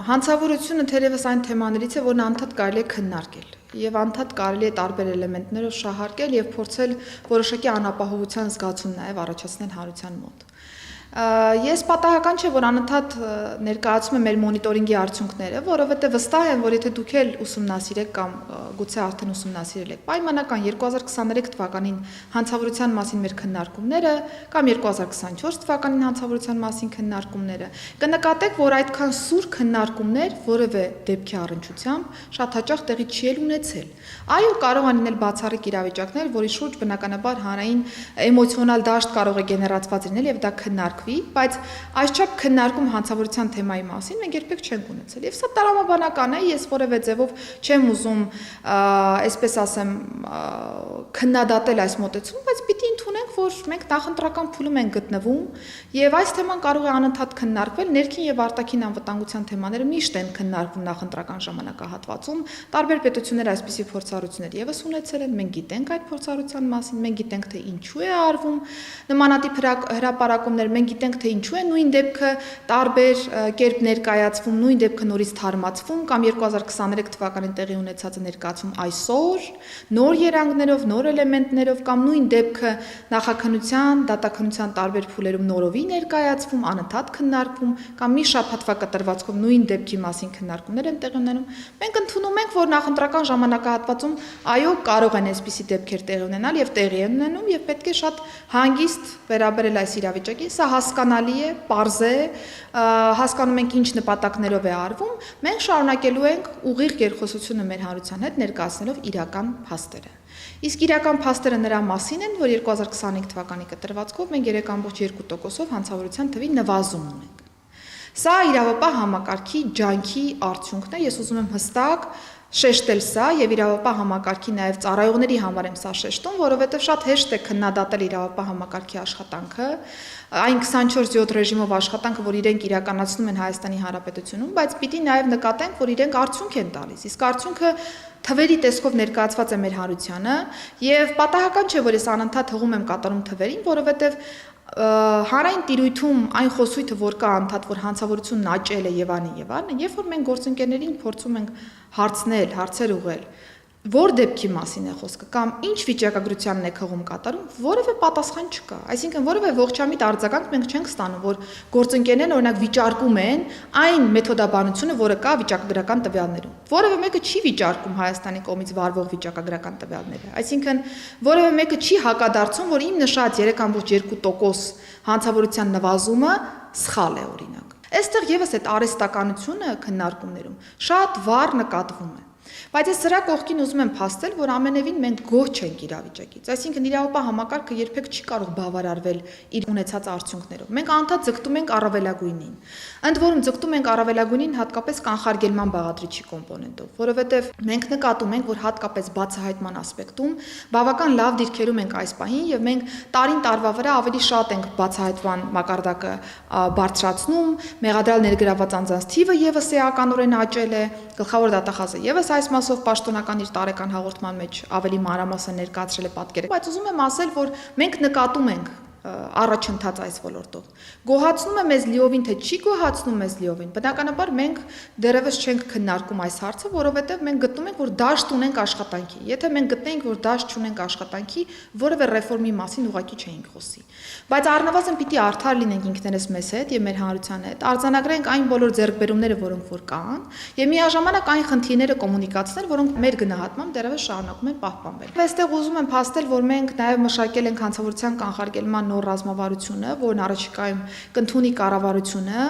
Speaker 2: հանցավորությունը թերևս այն թեմաներից է, որն անդադ կարելի է քննարկել եւ անդադ կարելի է տարբեր էլեմենտներով շահարկել եւ փորձել որոշակի անապահովության զգացում նաեւ առաջացնել հանրության մոտ։ Ես պատահական չէ, որ անընդհատ ներկայացում եմ մեր մոնիտորինգի արդյունքները, որովհետև վստահ եմ, որ եթե դուք էլ ուսումնասիրեք կամ գուցե արդեն ուսումնասիրել եք պայմանական 2023 թվականին հանցավորության մասին մեր քննարկումները կամ 2024 թվականին հանցավորության մասին քննարկումները, կնկատեք, որ այդքան սուր քննարկումներ որևէ դեպքի առնչությամբ շատ հաճախ տեղի չի ունեցել։ Այո, կարող են լինել բացառիկ իրավիճակներ, որի շուրջ բնականաբար հանրային էմոցիոնալ դաշտ կարող է գեներացված լինել եւ դա քննարկվի, բայց այսչափ քննարկում հանցավորության թեմայի մասին մենք երբեք չենք ունեցել։ Եվ սա տրամաբանական է, ես որևէ ձևով չեմ ուզում, այսպես ասեմ, քննադատել այս մոտեցումը, բայց պիտի ընդունենք, որ մենք նախընտրական փուլում ենք գտնվում եւ այս թեման կարող է անընդհատ քննարկվել, ներքին եւ արտաքին անվտանգության թեմաները միշտ են քննարկվում նախընտրական ժամանակահատվածում, տարբեր պետություններ այսպիսի փորձառություններ եւս ունեցել են, մենք գիտենք այդ փորձառության մասին, մենք գիտենք թե ինչու է արվում նմանատիպ հրապարակումներ, մենք գիտենք թե ինչու է նույն դեպքը տարբեր կերպ ներկայացվում, նույն դեպքը նորից թարմացվում կամ 2023 թվականին տեղի ունեցածը ներկայացվում այսօր, նոր երանգներով, նոր էլեմենտներով կամ նույն դեպքը նախաքննության, դատաքննության տարբեր փուլերում նորովի ներկայացվում, անընդհատ քննարկվում կամ մի շաբաթվա կտրվածքով նույն դեպքի մասին քննարկումներ են տեղի ունենում։ Մենք ընդունում ենք, որ նախընտրական ժամանակահատվածում այո կարող են այսպիսի դեպքեր տեղի ունենալ եւ տեղի են ունենում եւ պետք է շատ հանգիստ վերաբերել այս իրավիճակին, սա հասկանալի է, պարզ է, հասկանում ենք ինչ նպատակներով է արվում, մենք շարունակելու ենք ուղիղ երկխոսությունը մեր հանրության հետ ներկայացնելով իրական փաստերը։ Իսկ իրական փաստերը նրա մասին են, որ 2025 թվականի կտրվածքով մենք 3.2%-ով հանցավորության թվի նվազում ունենք։ Սա իրավապահ համակարգի ջանքի արդյունքն է, ես ուզում եմ հստակ շեշտել սա եւ իրավապահ համակարգի նաեւ ծառայողների համար եմ սա շեշտում, որովհետեւ շատ հեշտ է քննադատել իրավապահ համակարգի աշխատանքը, այն 24/7 ռեժիմով աշխատանքը, որ իրենք իրականացնում են Հայաստանի Հանրապետությունում, բայց պիտի նաեւ նկատենք, որ իրենք արդյունք են տալիս։ Իսկ արդյունքը թվերի տեսքով ներկայացված է մեր հանրությանը եւ պատահական չէ, որ ես անընդհատ հղում եմ կատարում թվերին, որովհետեւ հանրային տիրույթում այն խոսույթը, որ կա անդադ, որ հանցավորությունն աճել է եւ այլն, երբ որ մենք գործընկերներին փորձում ենք հարցնել, հարցեր ուղղել, որ դեպքի մասին է խոսքը կամ ինչ վիճակագրությանն է հղում կատարում, որևէ պատասխան չկա։ Այսինքն որևէ ողջամիտ արձագանք մենք չենք ստանում, որ գործընկերներն օրինակ վիճարկում են այն մեթոդաբանությունը, որը կա վիճակագրական տվյալներում։ Որևէ մեկը չի վիճարկում Հայաստանի կողմից վարվող վիճակագրական տվյալները։ Այսինքն որևէ մեկը չի հակադարձում, որ իմ նշած 3.2% հանցավորության նվազումը սխալ է օրինակ։ Այստեղ եւս այդ արհեստականությունը քննարկումներում շատ վառ նկատվում է։ Բայց ես սրա կողքին ուզում եմ փաստել, որ ամենևին մենք գոհ չենք իրավիճակից։ Այսինքն իրավապահ համակարգը երբեք չի կարող բավարարվել իր ունեցած արդյունքներով։ Մենք անդադ ձգտում ենք առավելագույնին։ Ընդ որում ձգտում ենք առավելագույնին հատկապես կանխարգելման բաղադրիչի կոմպոնենտով, որովհետև մենք նկատում ենք, որ հատկապես բացահայտման ասպեկտում բավական լավ դիրքերում ենք այս պահին եւ մենք տարին տարվա վրա ավելի շատ ենք բացահայտման մակարդակը բարձրացնում, մեղադրյալ ներգրաված անձանց թիվը եւս էականորեն աճել է, գլխավոր դատախազը եւս այս մասով պաշտոնական իր տարեկան հաղորդման մեջ ավելի մանրամասն ներկայացրել է պատկերը, բայց ուզում եմ ասել, որ մենք նկատում ենք առաջընթաց այս ոլորտով։ Գոհացնում է մեզ լիովին, թե չի գոհացնում մեզ լիովին։ Բնականաբար մենք դեռևս չենք քննարկում այս հարցը, որովհետև մենք գտնում ենք, որ դաշտ ունենք աշխատանքի։ Եթե մենք գտնենք, որ դաշտ չունենք աշխատանքի, որևէ ռեֆորմի մասին ուղղակի չէինք խոսի։ Բայց առնվազն պիտի արդար լինենք ինքներս մեզ հետ եւ մեր հանրության հետ, արձանագրենք այն բոլոր ձեռքբերումները, որոնք որ կան, եւ միաժամանակ այն խնդիրները կոմունիկացնել, որոնք մեր գնահատմամբ դեռևս շարունակում են պահպանվել։ Այստեղ ուզում եմ փաստել, որ մենք նաեւ մշակել ենք հանցավորության կանխարգելման նոր ռազմավարությունը, որն առաջիկայում կընդունի կառավարությունը,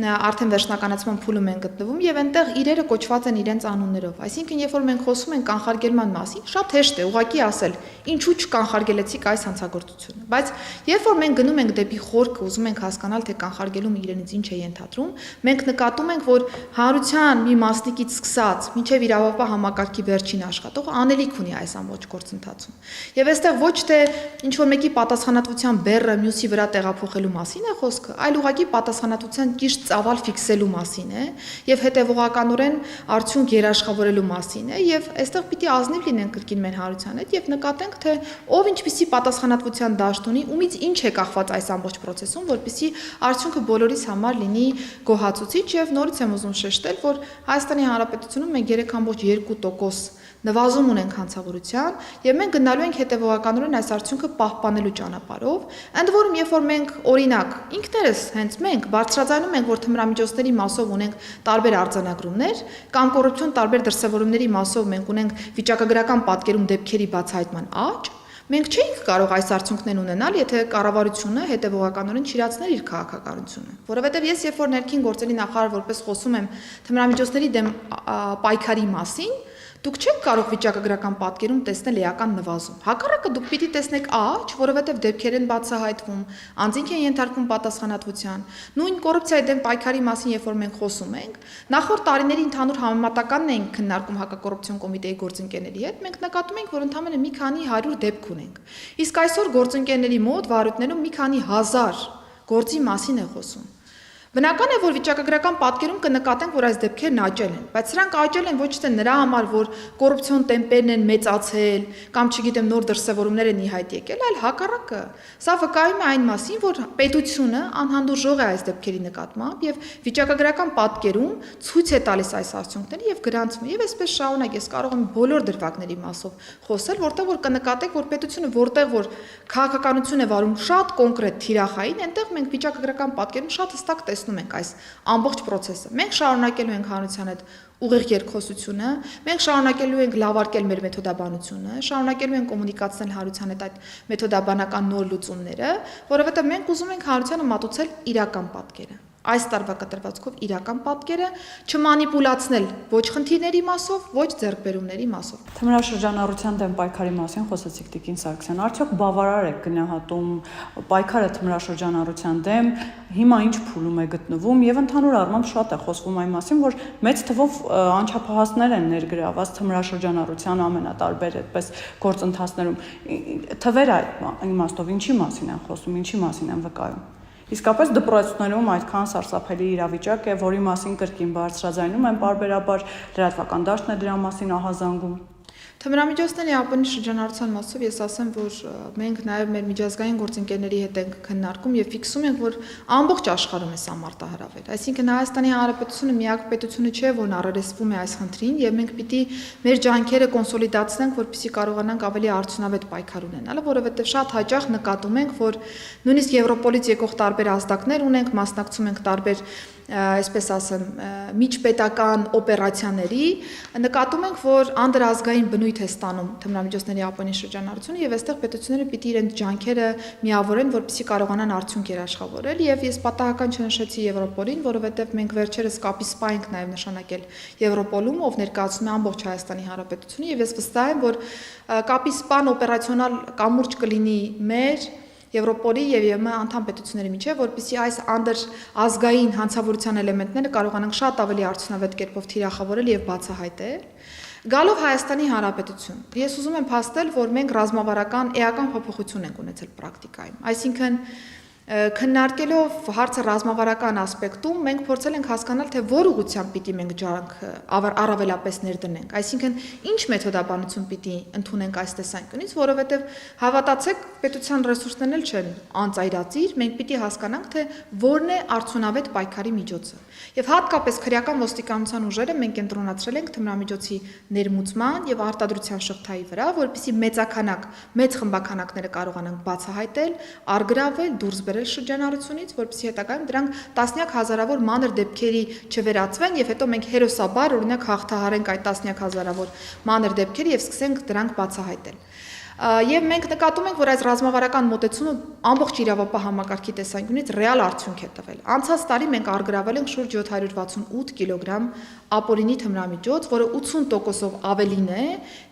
Speaker 2: արդեն վերջնականացման փուլում են գտնվում եւ այնտեղ իրերը կոչված են իրենց անուններով։ Այսինքն, երբ որ մենք խոսում ենք կանխարգելման մասին, շատ հեշտ է ուղղակի ասել, ինչու չկանխարգելեցիք այս հանցագործությունը։ Բայց երբ որ մենք գնում ենք դեպի խորքը, ուզում ենք հասկանալ, թե կանխարգելումը իրենից ինչ է ենթադրում, մենք նկատում ենք, որ հանրության մի մասնիկից սկսած մինչև իրավապահ համակարգի վերջին աշխատող անելիք ունի այս ամբողջ գործընթացում։ Եվ այստեղ ոչ թե ինչ որ մեկի պատասխանատվության բեռը մյուսի վրա տեղափոխելու մասին է խոսքը, այլ ուղղակի պատասխանատվության ճիշտ ծավալ ֆիքսելու մասին է եւ հետեւողականորեն արդյունք երաշխավորելու մասին է եւ այստեղ պիտի ազնիվ լինենք կրկին մեր հանրության հետ եւ նկատենք, թե ով ինչպիսի պատասխանատվության դաշտ ունի, ումից ինչ է կախված այս ամբողջ process-ում, որպեսզի արդյունքը բոլորիս համար լինի գոհացուցիչ եւ նորից եմ ուզում շեշտել, որ Հայաստանի Հանրապետությունում մենք 3.2% նվազում ունենք հանցավորության եւ մենք գնալու ենք հետեւողականորեն այս արդյունքը պահպանելու ճանապարհով, ընդ որում երբ որ մենք օրինակ ինքներս հենց մենք բարձրաձայնում ենք, որ թմրամիջոցների մասով ունենք տարբեր արձանագրումներ կամ կոռուպցիոն տարբեր դրսևորումների մասով մենք ունենք վիճակագրական պատկերում դեպքերի բացահայտման աճ, մենք չէինք կարող այս արդյունքներն ունենալ, եթե կառավարությունը հետեւողականորեն չիրացներ իր քաղաքականությունը։ Որովհետև ես երբ որ ներքին գործերի նախարար որպես խոսում եմ թմրամիջոցների դեմ պայքարի մասին, դուք չեք կարող վիճակագրական պատկերում տեսնել էական նվազում։ Հակառակը դուք պիտի տեսնեք աճ, որովհետև դեպքեր են բացահայտվում, անձինք են ենթարկվում պատասխանատվության։ Նույն կոռուպցիայի դեմ պայքարի մասին, երբ որ մենք խոսում ենք, նախորդ տարիների ընդհանուր համեմատականն ենք քննարկում հակակոռուպցիոն կոմիտեի գործընկերների հետ, մենք նկատում ենք, որ ընդամենը մի քանի 100 դեպք ունենք։ Իսկ այսօր գործընկերների մոտ վարույթներում մի քանի հազար գործի մասին է խոսում։ Բնական է, որ վիճակագրական պատկերում կնկատենք, որ այս դեպքերն աճել են, բայց սրանք աճել են ոչ թե նրա համար, որ կոռուպցիոն տեմպերն են մեծացել կամ չգիտեմ նոր դրսևորումներ են ի հայտ եկել, այլ հակառակը։ Սա վկայում է այն մասին, որ պետությունը անհանդուրժող է այս դեպքերի նկատմամբ եւ վիճակագրական պատկերում ցույց է տալիս այս արդյունքները եւ գրանցում է։ Եվ այսպես շարունակ ես կարող եմ բոլոր դրվագների մասով խոսել, որտեղ որ կնկատեք, որ պետությունը որտեղ որ քաղաքականություն է վարում շատ կոնկրետ թիրախային, այնտեղ մենք վիճակագրական պատկերում շատ հստակ տեսնում ենք այս ամբողջ process-ը։ Մենք շարունակելու ենք հանրության հետ ուղիղ երկխոսությունը, մենք շարունակելու ենք լավարկել մեր մեթոդաբանությունը, շարունակելու ենք կոմունիկացնել հանրության հետ այդ մեթոդաբանական նոր լուծումները, որովհետև մենք ուզում ենք հանրությանը մատուցել իրական պատկերը։ Այս տարվա կտրվածքով իրական պատկերը չմանիպուլացնել ոչ խնդիրների մասով, ոչ ձեռքբերումների մասով։
Speaker 1: Թմրաշրջանառության դեմ պայքարի մասին խոսեցիք Տիկին Սարգսյան, արդյոք բավարար է գնահատում պայքարը թմրաշրջանառության դեմ, հիմա ինչ փուլում է գտնվում եւ ընդհանուր առմամբ շատ է խոսվում այն մասին, որ մեծ թվով անչափահասներ են ներգրաված թմրաշրջանառության ամենատարբեր այդպես գործընթացներում։ Թվերը այդ իմաստով ինչի մասին են խոսում, ինչի մասին են վկայում։ Իսկապես դպրոցներում այդքան սարսափելի իրավիճակ է, որի մասին կրկին բարձրաձայնում են պարբերաբար, լրատվական դաշտն է դրա մասին ահազանգում։
Speaker 2: Թմրամիջոցների ԱՊՆ շրջանառության մասով ես ասեմ, որ մենք նաև մեր միջազգային գործընկերների հետ ենք քննարկում եւ ֆիքսում ենք, որ ամբողջ աշխարհում է սա մարտահրավեր։ Այսինքն Հայաստանի Հանրապետությունը միակ պետությունը չէ, որն առերեսվում է այս խնդրին եւ մենք պիտի մեր ջանքերը կոնսոլիդացնենք, որպեսզի կարողանանք ավելի արդյունավետ պայքար ունենալ, որովհետեւ շատ հաճախ նկատում ենք, որ նույնիսկ Եվրոպոլից եկող տարբեր ազդակներ ունենք, մասնակցում ենք տարբեր այսպես ասեմ, միջպետական օպերացիաների, նկատում ենք, որ անդրազգային բնույթ է ստանում թմրամիջոցների ԱՊՆ շրջանառությունը եւ այստեղ պետությունները պիտի իրենց ջանքերը միավորեն, որպեսզի կարողանան արդյունք երաշխավորել եւ ես պատահական չնշեցի Եվրոպոլին, որովհետեւ մենք վերջերս կապի սպա ենք նաեւ նշանակել Եվրոպոլում, ով ներկայացնում է ամբողջ Հայաստանի Հանրապետությունը եւ ես վստահ եմ, որ կապի սպան օպերացիոնալ կամուրջ կլինի մեր Եվրոպոլի եւ ԵՄ անդամ պետությունների միջեւ, որպեսզի այս անդրազգային հանցավորության էլեմենտները կարողանանք շատ ավելի արդյունավետ կերպով թիրախավորել եւ բացահայտել։ Գալով Հայաստանի Հանրապետություն, ես ուզում եմ փաստել, որ մենք ռազմավարական էական փոփոխություն ենք ունեցել պրակտիկայում։ Այսինքն Քննարկելով հարցը ռազմավարական ասպեկտում, մենք փորձել ենք հասկանալ, թե որ ուղղությամբ պիտի մենք ջանք առավելապես ներդնենք, այսինքն ինչ մեթոդաբանություն պիտի ընդունենք այս տեսանկյունից, որովհետև հավատացեք, պետության ռեսուրսներն էլ չեն անծայրածիր, մենք պիտի հասկանանք, թե որն է արդյունավետ պայքարի միջոցը։ Եվ հատկապես քրեական ոստիկանության ուժերը մենք կենտրոնացրել ենք թմրամիջոցի ներմուծման եւ արտադրության շղթայի վրա, որպեսզի մեծ խմբաքանակները կարողանան բացահայտել, առգրավել, դուրս բերել շրջանառությունից, որպեսզի հետագայում դրանք տասնյակ հազարավոր մանր դեպքերի չվերածվեն եւ հետո մենք հերոսաբար օրինակ հաղթահարենք այդ տասնյակ հազարավոր մանր դեպքերը եւ սկսենք դրանք բացահայտել։ Եվ մենք նկատում ենք, որ այս ռազմավարական մոտեցումը ամբողջ իրավապահ համակարգի տեսանկյունից ռեալ արդյունք է տվել։ Անցած տարի մենք առգրավել ենք շուրջ 768 կիլոգրամ ապօրինի թմրամիջոց, որը 80%-ով ավելին է,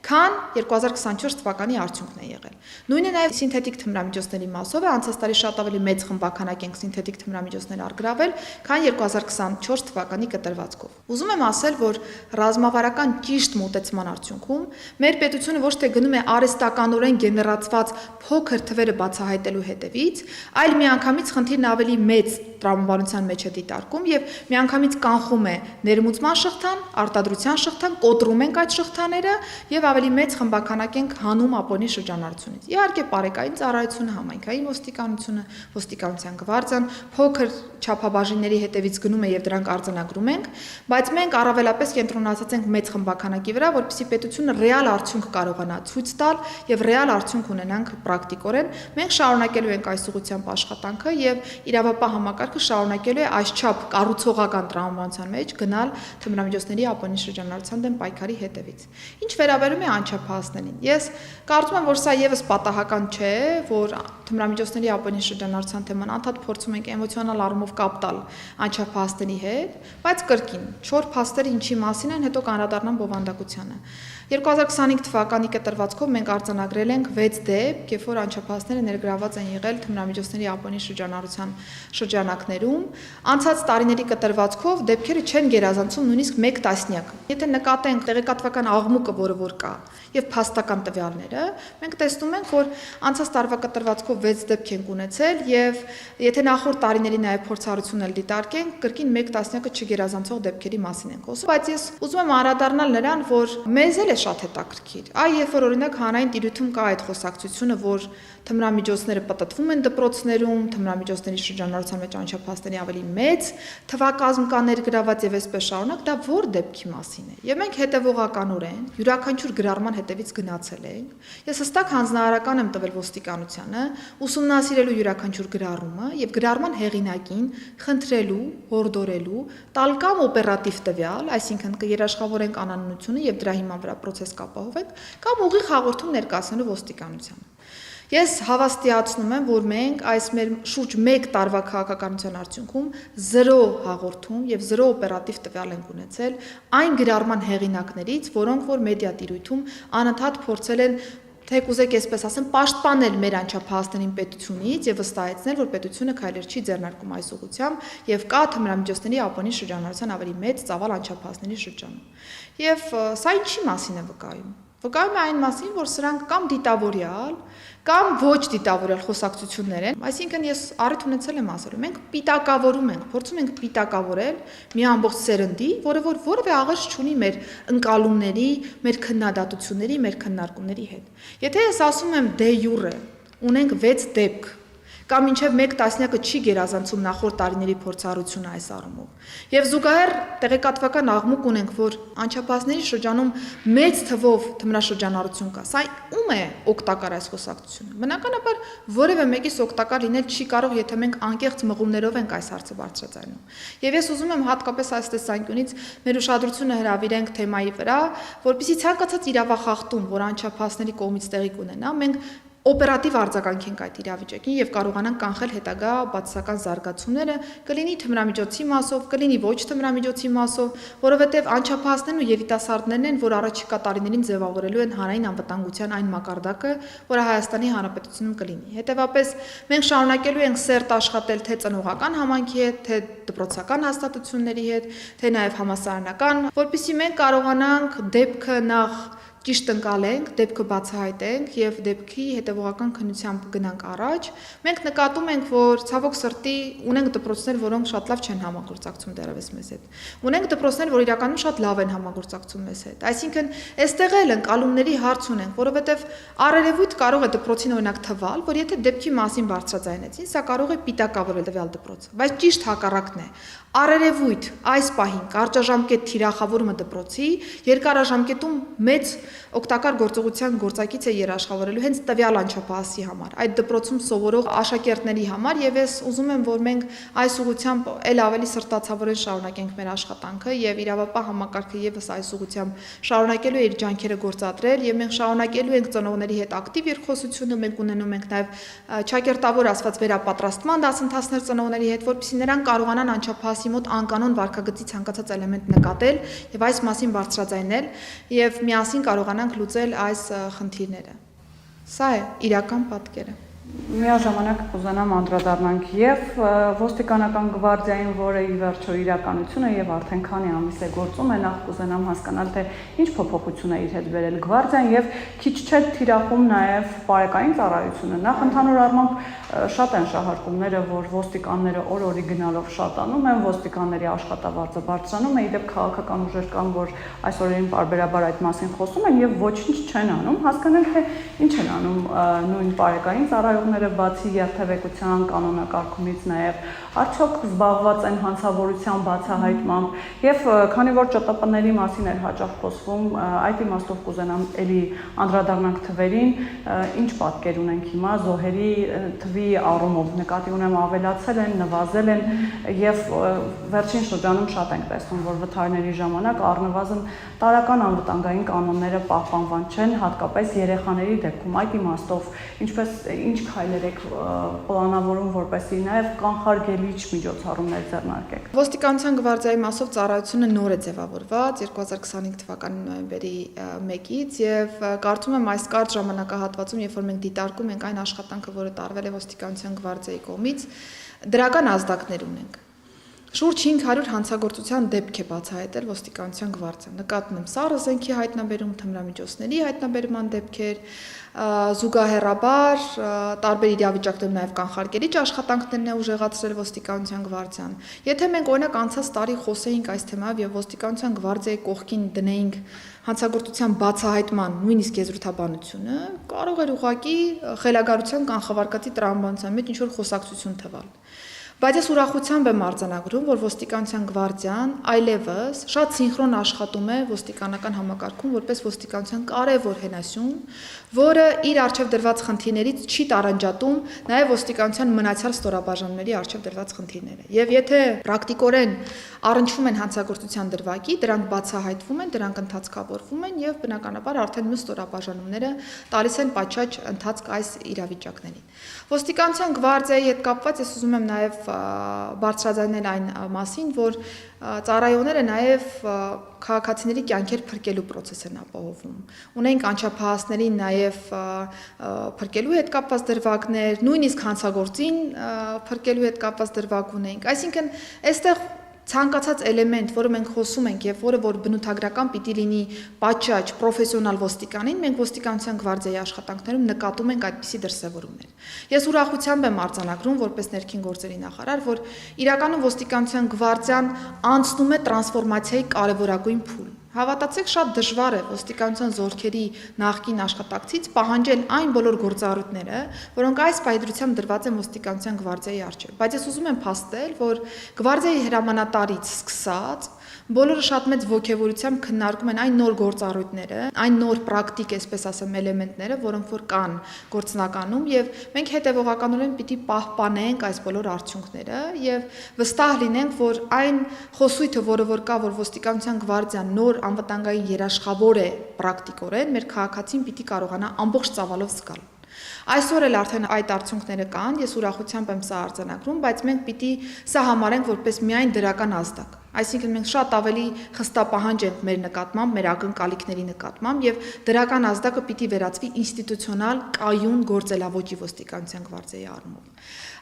Speaker 2: քան 2024 թվականի արդյունքն է եղել։ Նույնը նաև սինթետիկ թմրամիջոցների մասով է, անցած տարի շատ ավելի մեծ խմբաքանակ ենք սինթետիկ թմրամիջոցներ առգրավել, քան 2024 թվականի կտրվածքով։ Ուզում եմ ասել, որ ռազմավարական ճիշտ մոտեցման արդյունքում մեր պետությունը ոչ թե գնում է արհեստականորեն գեներացված փոքր թվերը բացահայտելու հետևից, այլ միանգամից խնդիրն ավելի մեծ տրամաբանության մեջ է դիտարկում եւ միանգամից կանխում է ներմուծման շղթան, արտադրության շղթան, կոտրում ենք այդ շղթաները եւ ավելի մեծ խմբաքանակ ենք հանում ապօրինի շրջանառությունից։ Իհարկե պարեկային ծառայությունը, համայնքային ոստիկանությունը, ոստիկանության գվարդիան փոքր չափաբաժինների հետևից գնում է եւ դրանք արձանագրում ենք, բայց մենք առավելապես կենտրոնացած ենք մեծ խմբաքանակի վրա, որպեսզի պետությունը ռեալ արդյունք կարողանա ցույց տալ եւ ռեալ արդյունք ունենանք պրակտիկորեն։ Մենք շարունակելու ենք այս ուղղությամբ աշխատանքը եւ իրավապահ համակարգը շարունակելու է այսչափ կառուցողական տրամաբանության մեջ գնալ թմրամիջոցների ապօրինի շրջանառության դեմ պայքարի հետևից։ Ինչ վերաբերում է անչափահասներին, ես կարծում եմ, որ սա եւս պատահական չէ, որ թմրամիջոցների ապօրինի շրջանառության թեման անդադ փորձում ենք էմոցիոնալ առումով կապ տալ անչափահասների հետ, բայց կրկին, չոր փաստերը ինչի մասին են, հետո կանրադառնամ բովանդակությանը։ 2025 թվականի կտրվածքով մենք արձանագրել ենք 6 դեպք, երբ որ անչափահասները ներգրավված են եղել թմրամիջոցների ապօրինի շրջանառության շրջանակներում։ Անցած տարիների կտրվածքով դեպքերը չեն գերազանցում նույնիսկ 1 տասնյակ։ Եթե նկատենք տեղեկատվական աղմուկը, որը որ կա, եւ փաստական տվյալները, մենք տեսնում ենք, որ անցած տարվա կտրվածքով 6 դեպք ենք ունեցել եւ եթե նախորդ տարիների նաեւ փորձառություն էլ դիտարկենք, կրկին 1 տասնյակը չգերազանցող դեպքերի մասին ենք խոսում, բայց ես ուզում եմ անդրադառնալ նրան, որ մեզ էլ է շատ հետաքրքիր։ Այ երբ որ օրինակ հանրային տիրույթում կա այդ խոսակցությունը, որ թմրամիջոցները պտտվում են դպրոցներում, թմրամիջոցների շրջանառության մեջ անչափահասների ավելի մեծ թվակազմ կա ներգրաված եւ այսպես շարունակ, դա որ դեպքի մասին է։ Եվ մենք հետեւողականորեն յուրաքանչյուր գրառման հետևից գնացել ենք։ Ես հստակ հանձնարարական եմ տվել ոստիկանությանը ուսումնասիրելու յուրաքանչյուր գրառումը եւ գրառման հեղինակին խնդրելու, հորդորելու, տալ կամ օպերատիվ տվյալ, այսինքն կերաշխավորենք անանունությունը եւ դրա հիման վրա process կապահովենք, կամ ուղիղ հաղորդում ներկայացնելու ոստիկանությանը։ Ես հավաստիացնում եմ, որ մենք այս մեր շուրջ 1 տարվա քաղաքականության արդյունքում 0 հաղորդում եւ 0 օպերատիվ տվյալ ենք ունեցել այն գրառման հեղինակներից, որոնք որ մեդիա տիրույթում անընդհատ փորձել են թե կուզեք այսպես ասեմ, պաշտպանել մեր անչափահասներին պետությունից եւ վստահեցնել, որ պետությունը քայլեր չի ձեռնարկում այս ուղղությամբ եւ կա թմրամիջոցների ապօրինի շրջանառության ավելի մեծ ծավալ անչափահասների շրջանում։ Եվ սա ինչի մասին է վկայում։ Վկայում է այն մասին, որ սրանք կամ դիտավորյալ, կամ ոչ դիտավորյալ խոսակցություններ են, այսինքն ես առիթ ունեցել եմ ասելու, մենք պիտակավորում ենք, փորձում ենք պիտակավորել մի ամբողջ սերնդի, որը որ որևէ աղերս չունի մեր ընկալումների, մեր քննադատությունների, մեր քննարկումների հետ։ Եթե ես ասում եմ դե յուրե, ունենք 6 դեպք, կամ մինչև 1 տասնյակը չի գերազանցում նախորդ տարիների փորձառությունը այս առումով։ Եվ զուգահեռ տեղեկատվական աղմուկ ունենք, որ անչափահասների շրջանում մեծ թվով թմրաշրջանառություն կա։ Սա ում է օգտակար այս խոսակցությունը։ Բնականաբար որևէ մեկիս օգտակար լինել չի կարող, եթե մենք անկեղծ մղումներով ենք այս հարցը բարձրացնում։ Եվ ես ուզում եմ հատկապես այս տեսանկյունից մեր ուշադրությունը հրավիրենք թեմայի վրա, որպեսզի ցանկացած իրավախախտում, որ անչափահասների կողմից տեղի կունենա, մենք օպերատիվ արձագանք ենք այդ իրավիճակին եւ կարողանանք կանխել հետագա բացասական զարգացումները, կլինի թմրամիջոցի մասով, կլինի ոչ թմրամիջոցի մասով, որովհետեւ անչափահասներն ու երիտասարդներն են, որ առաջիկա տարիներին ձևավորելու են հանրային անվտանգության այն մակարդակը, որը Հայաստանի Հանրապետությունում կլինի։ Հետևաբար մենք շարունակելու ենք սերտ աշխատել թե ծնողական համայնքի հետ, թե դպրոցական հաստատությունների հետ, թե նաեւ համալսարանական, որպեսզի մենք կարողանանք դեպքը նախ ճիշտ ընկալենք, դեպքը բացահայտենք եւ դեպքի հետեւողական քննությամբ գնանք առաջ, մենք նկատում ենք, որ ցավոք սրտի ունենք դպրոցներ, որոնք շատ լավ չեն համագործակցում դեռևս մեզ հետ։ Ունենք դպրոցներ, որ իրականում շատ լավ են համագործակցում մեզ հետ։ Այսինքն, այստեղ էլ ընկալումների հարց ունենք, որովհետեւ առերևույթ կարող է դպրոցին օրինակ թվալ, որ եթե դեպքի մասին բարձրաձայնեցին, սա կարող է պիտակավորել տվյալ դպրոցը, բայց ճիշտ հակառակն է։ Առերևույթ այս պահին կարճաժամկետ թիրախավորումը դպրոցի երկարաժամկետում մեծ օգտակար գործողության գործակից է երաշխավորելու հենց տվյալ անչափահասի համար, այդ դպրոցում սովորող աշակերտների համար եւ ես ուզում եմ, որ մենք այս ուղղությամբ ել ավելի սրտացավորեն շարունակենք մեր աշխատանքը եւ իրավապահ համակարգը եւս այս ուղղությամբ շարունակելու է իր ջանքերը գործադրել եւ մենք շարունակելու ենք ծնողների հետ ակտիվ երկխոսությունը, մենք ունենում ենք նաեւ ճակերտավոր ասված վերապատրաստման դասընթացներ ծնողների հետ, որպեսզի նրանք կարողանան անչափահասի մոտ անկանոն վարքագծի ցանկացած էլեմենտ նկատել եւ այս մասին բարձրաձայնել եւ միասին կարողանանք լուծել այս խնդիրները։ Սա է իրական պատկերը։
Speaker 1: Միաժամանակ կուզենամ անդրադառնանք եւ ոստիկանական գվարդիային, որը ի վերջո իրականություն է եւ արդեն քանի ամիս է գործում է, նախ կուզենամ հասկանալ, թե ինչ փոփոխություն է իր հետ բերել գվարդիան եւ քիչ չէ թիրախում նաեւ բարեկային ծառայությունը։ Նախ ընդհանուր առմամբ շատ են շահարկումները, որ ոստիկանները օր-օրի գնալով շատանում են, ոստիկանների աշխատավարձը բարձրանում է, իդեպ քաղաքական ուժեր կան, որ այս օրերին պարբերաբար այդ մասին խոսում են եւ ոչինչ չեն անում, հասկանանք թե ինչ են անում նույն բարեկային ծառայողները բացի երթևեկության կանոնակարգումից նաեւ արդյոք զբաղված են հանցավորության բացահայտմամբ եւ քանի որ ՃՏՊ-ների մասին էր հաճախ խոսվում, այդ իմաստով կուզենամ էլի անդրադառնանք թվերին, ինչ պատկեր ունենք հիմա զոհերի թվի առումով, նկատի ունեմ ավելացել են, նվազել են եւ վերջին շրջանում շատ ենք տեսնում, որ վթարների ժամանակ առնվազն տարական անվտանգային կանոնները պահպանված չեն, հատկապես երեխաների դեպքում։ Այդ իմաստով ինչ քայլեր եք պլանավորում, որպեսզի նաեւ կանխարգելիչ միջոցառումներ ձեռնարկեք։
Speaker 2: Ոստիկանության գվարդիայի մասով ծառայությունը նոր է ձևավորված 2025 թվականի նոյեմբերի 1-ից եւ կարծում եմ այս կարճ ժամանակահատվածում, երբ որ մենք դիտարկում ենք այն աշխատանքը, որը տարվել է ոստիկանության գվարդիայի կողմից, դրական ազդակներ ունենք։ Շուրջ 500 հանցագործության դեպք է բացահայտել ոստիկանության գվարդիան։ Նկատում եմ սառը զենքի հայտնաբերում, թմրամիջոցների հայտնաբերման դեպքեր, զուգահեռաբար տարբեր իրավիճակներում նաև կանխարգելիչ աշխատանքներն է ուժեղացրել ոստիկանության գվարդիան։ Եթե մենք օրինակ անցած տարի խոսեինք այս թեմայով եւ ոստիկանության գվարդիայի կողքին դնեինք հանցագործության բացահայտման նույնիսկ եզրութաբանությունը, կարող էր ուղղակի խելագարության կանխավարկածի տրամաբանության մեջ ինչ-որ խոսակցություն թվալ։ Բայց ես ուրախությամբ եմ արձանագրում, որ ոստիկանության գվարդիան այլևս շատ սինխրոն աշխատում է ոստիկանական համակարգում որպես ոստիկանության կարևոր հենասյուն, որը իր առջև դրված խնդիրներից չի տարանջատում նաև ոստիկանության մնացյալ ստորաբաժանումների առջև դրված խնդիրները։ Եվ եթե պրակտիկորեն առնչվում են հանցագործության դրվագի, դրանք բացահայտվում են, դրանք ընթացքավորվում են եւ բնականաբար արդեն մյուս ստորաբաժանումները տալիս են պատշաճ ընթացք այս իրավիճակներին։ Ոստիկանության գվարդիայի հետ կապված ես ուզում եմ նաև բարձրաձայնել այն մասին, որ ծառայողները նաև քաղաքացիների կյանքեր փրկելու process են ապահովում։ Ունենք անչափահասներին նաև փրկելու հետ կապված դրվագներ, նույնիսկ հանցագործին փրկելու հետ կապված դրվագ ունենք։ Այսինքն, այստեղ ցանկացած էլեմենտ, որը մենք խոսում ենք եւ որը որ բնութագրական պիտի լինի պատշաճ պրոֆեսիոնալ ոստիկանին, մենք ոստիկանության գվարդիայի աշխատանքներում նկատում ենք այդպիսի դրսևորումներ։ Ես ուրախությամբ եմ արձանագրում որպես ներքին գործերի նախարար, որ իրականում ոստիկանության գվարդիան անցնում է տրանսֆորմացիայի կարևորագույն փուլ։ Հավատացեք, շատ դժվար է ոստիկանության զորքերի նախկին աշխատակցից պահանջել այն բոլոր գործառույթները, որոնք այս պայդրությամբ դրված են ոստիկանության գվարդիայի առջև։ Բայց ես ուզում եմ փաստել, որ գվարդիայի հրամանատարից սկսած բոլորը շատ մեծ ոգևորությամբ քննարկում են այն նոր գործառույթները, այն նոր պրակտիկ, այսպես ասեմ, էլեմենտները, որոնք որ կան գործնականում եւ մենք հետեւողականորեն պիտի պահպանենք այս բոլոր արդյունքները եւ վստահ լինենք, որ այն խոսույթը, որը որ կա, որ ոստիկանության գվարդիան նոր անվտանգային երաշխավոր է պրակտիկորեն, մեր քաղաքացին պիտի կարողանա ամբողջ ծավալով զգալ։ Այսօր էլ արդեն այդ արդյունքները կան, ես ուրախությամբ եմ սա արձանագրում, բայց մենք պիտի սա համարենք որպես միայն դրական ազդակ։ Այսինքն մենք շատ ավելի խստապահանջ ենք մեր նկատմամբ, մեր ակնկալիքների նկատմամբ եւ դրական ազդակը պիտի վերածվի ինստիտուցիոնալ կայուն գործելավոճի ոստիկանության գվարդիայի առումով։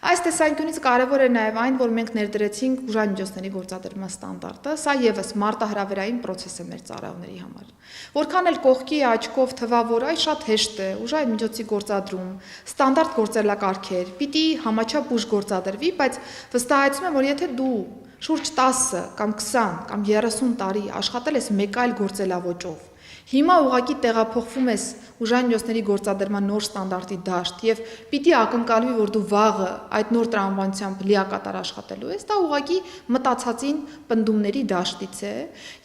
Speaker 2: Այս տեսանկյունից կարևոր է նաեւ այն, որ մենք ներդրեցինք ուժային միջոցների գործադրման ստանդարտը, սա եւս մարտահրավերային process է մեր ծառայողների համար։ Որքան էլ կողքի աչքով թվա, որ այ շատ հեշտ է, ուժային միջոցի գործադրում, ստանդարտ գործելակարգեր, պիտի համաչափ ուժ գործադրվի, բայց վստահեցնում եմ, որ եթե դու շուրջ 10 կամ 20 կամ 30 տարի աշխատել ես մեկ այլ գործելավոճով, հիմա ուղղակի տեղափոխվում ես ուժային միջոցների գործադրման նոր ստանդարտի դաշտ եւ պիտի ակնկալվի, որ դու վաղը այդ նոր տրամաբանությամբ լիակատար աշխատելու ես, դա ուղղակի մտածածին պնդումների դաշտից է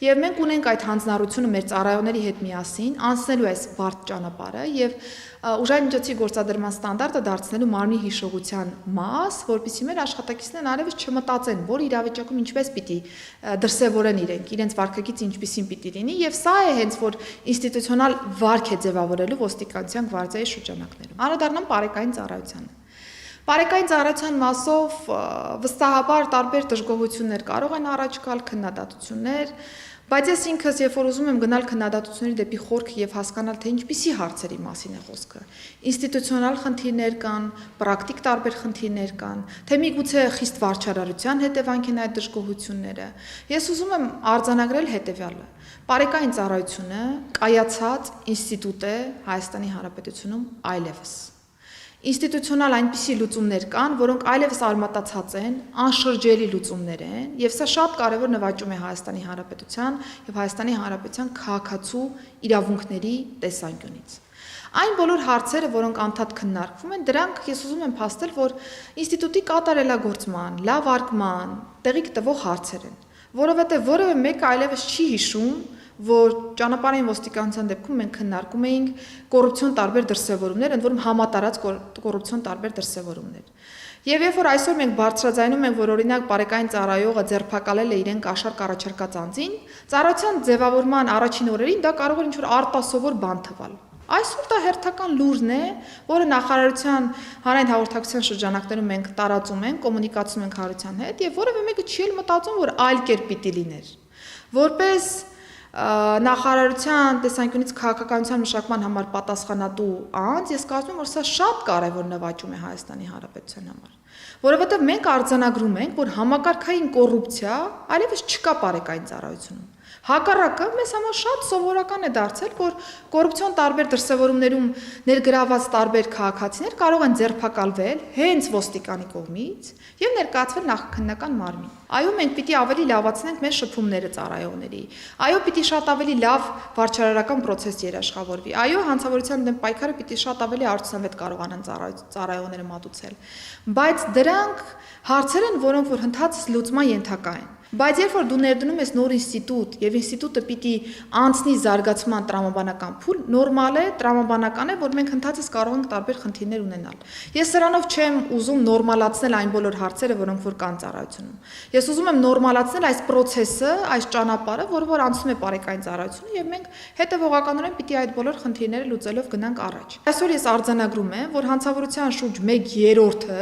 Speaker 2: եւ մենք ունենք այդ հանձնառությունը մեր ծառայողների հետ միասին անցնելու այս բարդ ճանապարհը եւ ուժային միջոցի գործադրման ստանդարտը դարձնելու մարմնի հիշողության մաս, որպեսզի մեր աշխատակիցներն արևից չմտածեն, որ իրավիճակում ինչպես պիտի դրսևորեն իրենց վարքագիծը ինչպիսին պիտի լինի եւ սա է հենց որ ինստիտուցիոնալ վարք է ձևավորելու ոստիկանության գվարդիայի շրջանակներում։ Անդրադառնամ բարեկային ծառայությանը։ Բարեկային ծառայության մասով վստահաբար տարբեր դժգոհություններ կարող են առաջ գալ, քննադատություններ, բայց ես ինքս երբ որ ուզում եմ գնալ քննադատությունների դեպի խորքը եւ հասկանալ թե ինչպիսի հարցերի մասին է խոսքը, ինստիտուցիոնալ խնդիրներ կան, պրակտիկ տարբեր խնդիրներ կան, թե միգուցե խիստ վարչարարության հետևանք են այդ դժգոհությունները, ես ուզում եմ արձանագրել հետեւյալը. Բարեկային ծառայությունը կայացած ինստիտուտ է Հայաստանի Հանրապետությունում այլևս։ Ինստիտուցիոնալ այնպիսի լուծումներ կան, որոնք այլևս արմատացած են, անշրջելի լուծումներ են, եւ սա շատ կարեւոր նվաճում է Հայաստանի Հանրապետության եւ Հայաստանի Հանրապետության քաղաքացու իրավունքների տեսանկյունից։ Այն բոլոր հարցերը, որոնք անդադ քննարկվում են, դրանք ես ուզում եմ փաստել, որ ինստիտուտի կատարելագործման, լավ արկման, տեղիք տվող հարցեր են, որովհետեւ որևէ մեկը այլևս չի հիշում, որ ճանապարհային ոստիկանության դեպքում մենք քննարկում էինք կոռուպցիոն տարբեր դրսևորումներ, ընդ որում համատարած կոռուպցիոն տարբեր դրսևորումներ։ Եվ երբ որ այսօր մենք բարձրաձայնում ենք, որ օրինակ բարեկային ծառայողը ձերբակալել է իրեն կաշառք առաջարկած անձին, ծառայության ձևավորման առաջին օրերին դա կարող է ինչ-որ արտասովոր բան թվալ։ Այսօր դա հերթական լուրն է, որը նախարարության հանրային հաղորդակցության շրջանակներում մենք տարածում ենք, կոմունիկացնում ենք հանրության հետ, եւ որևէ մեկը չի էլ մտածում, որ այլ կերպ պիտի լիներ։ Որպես նախարարության տեսանկյունից քաղաքականության մշակման համար պատասխանատու անձ, ես կարծում եմ, որ սա շատ կարևոր նվաճում է Հայաստանի Հանրապետության համար, որովհետև մենք արձանագրում ենք, որ համակարգային կոռուպցիա այլևս չկա բարեկային ծառայությունում։ Հակառակը մեզ համար շատ սովորական է դարձել, որ կոռուպցիոն տարբեր դրսևորումներում ներգրաված տարբեր քաղաքացիներ կարող են ձերբակալվել հենց ոստիկանի կողմից եւ ներկայացվել նախաքննական մարմին։ Այո, մենք պիտի ավելի լավացնենք մեր շփումները ծառայողների։ Այո, պիտի շատ ավելի լավ վարչարարական process երաշխավորվի։ Այո, հանցավորության դեմ պայքարը պիտի շատ ավելի արդյունավետ կարողանան ծառայողները մատուցել։ Բայց դրանք հարցեր են, որոնք որ հնդածս լուծման ենթակա են։ Բայց երբ որ դու ներդնում ես նոր ինստիտուտ եւ ինստիտուտը պիտի անցնի զարգացման տրամաբանական փուլ, նորմալ է, տրամաբանական է, որ մենք ընդհանրապես կարող ենք տարբեր խնդիրներ ունենալ։ Ես սրանով չեմ ուզում նորմալացնել այն բոլոր հարցերը, որոնք որ կան ծառայությունում։ Ես ուզում եմ նորմալացնել այս process-ը, այս ճանապարհը, որ անցնում է բարեկային ծառայությունը եւ մենք հետեւողականորեն պիտի այդ բոլոր խնդիրները լուծելով գնանք առաջ։ Այսօր ես արձանագրում եմ, որ հանցավորության շուրջ 1/3-ը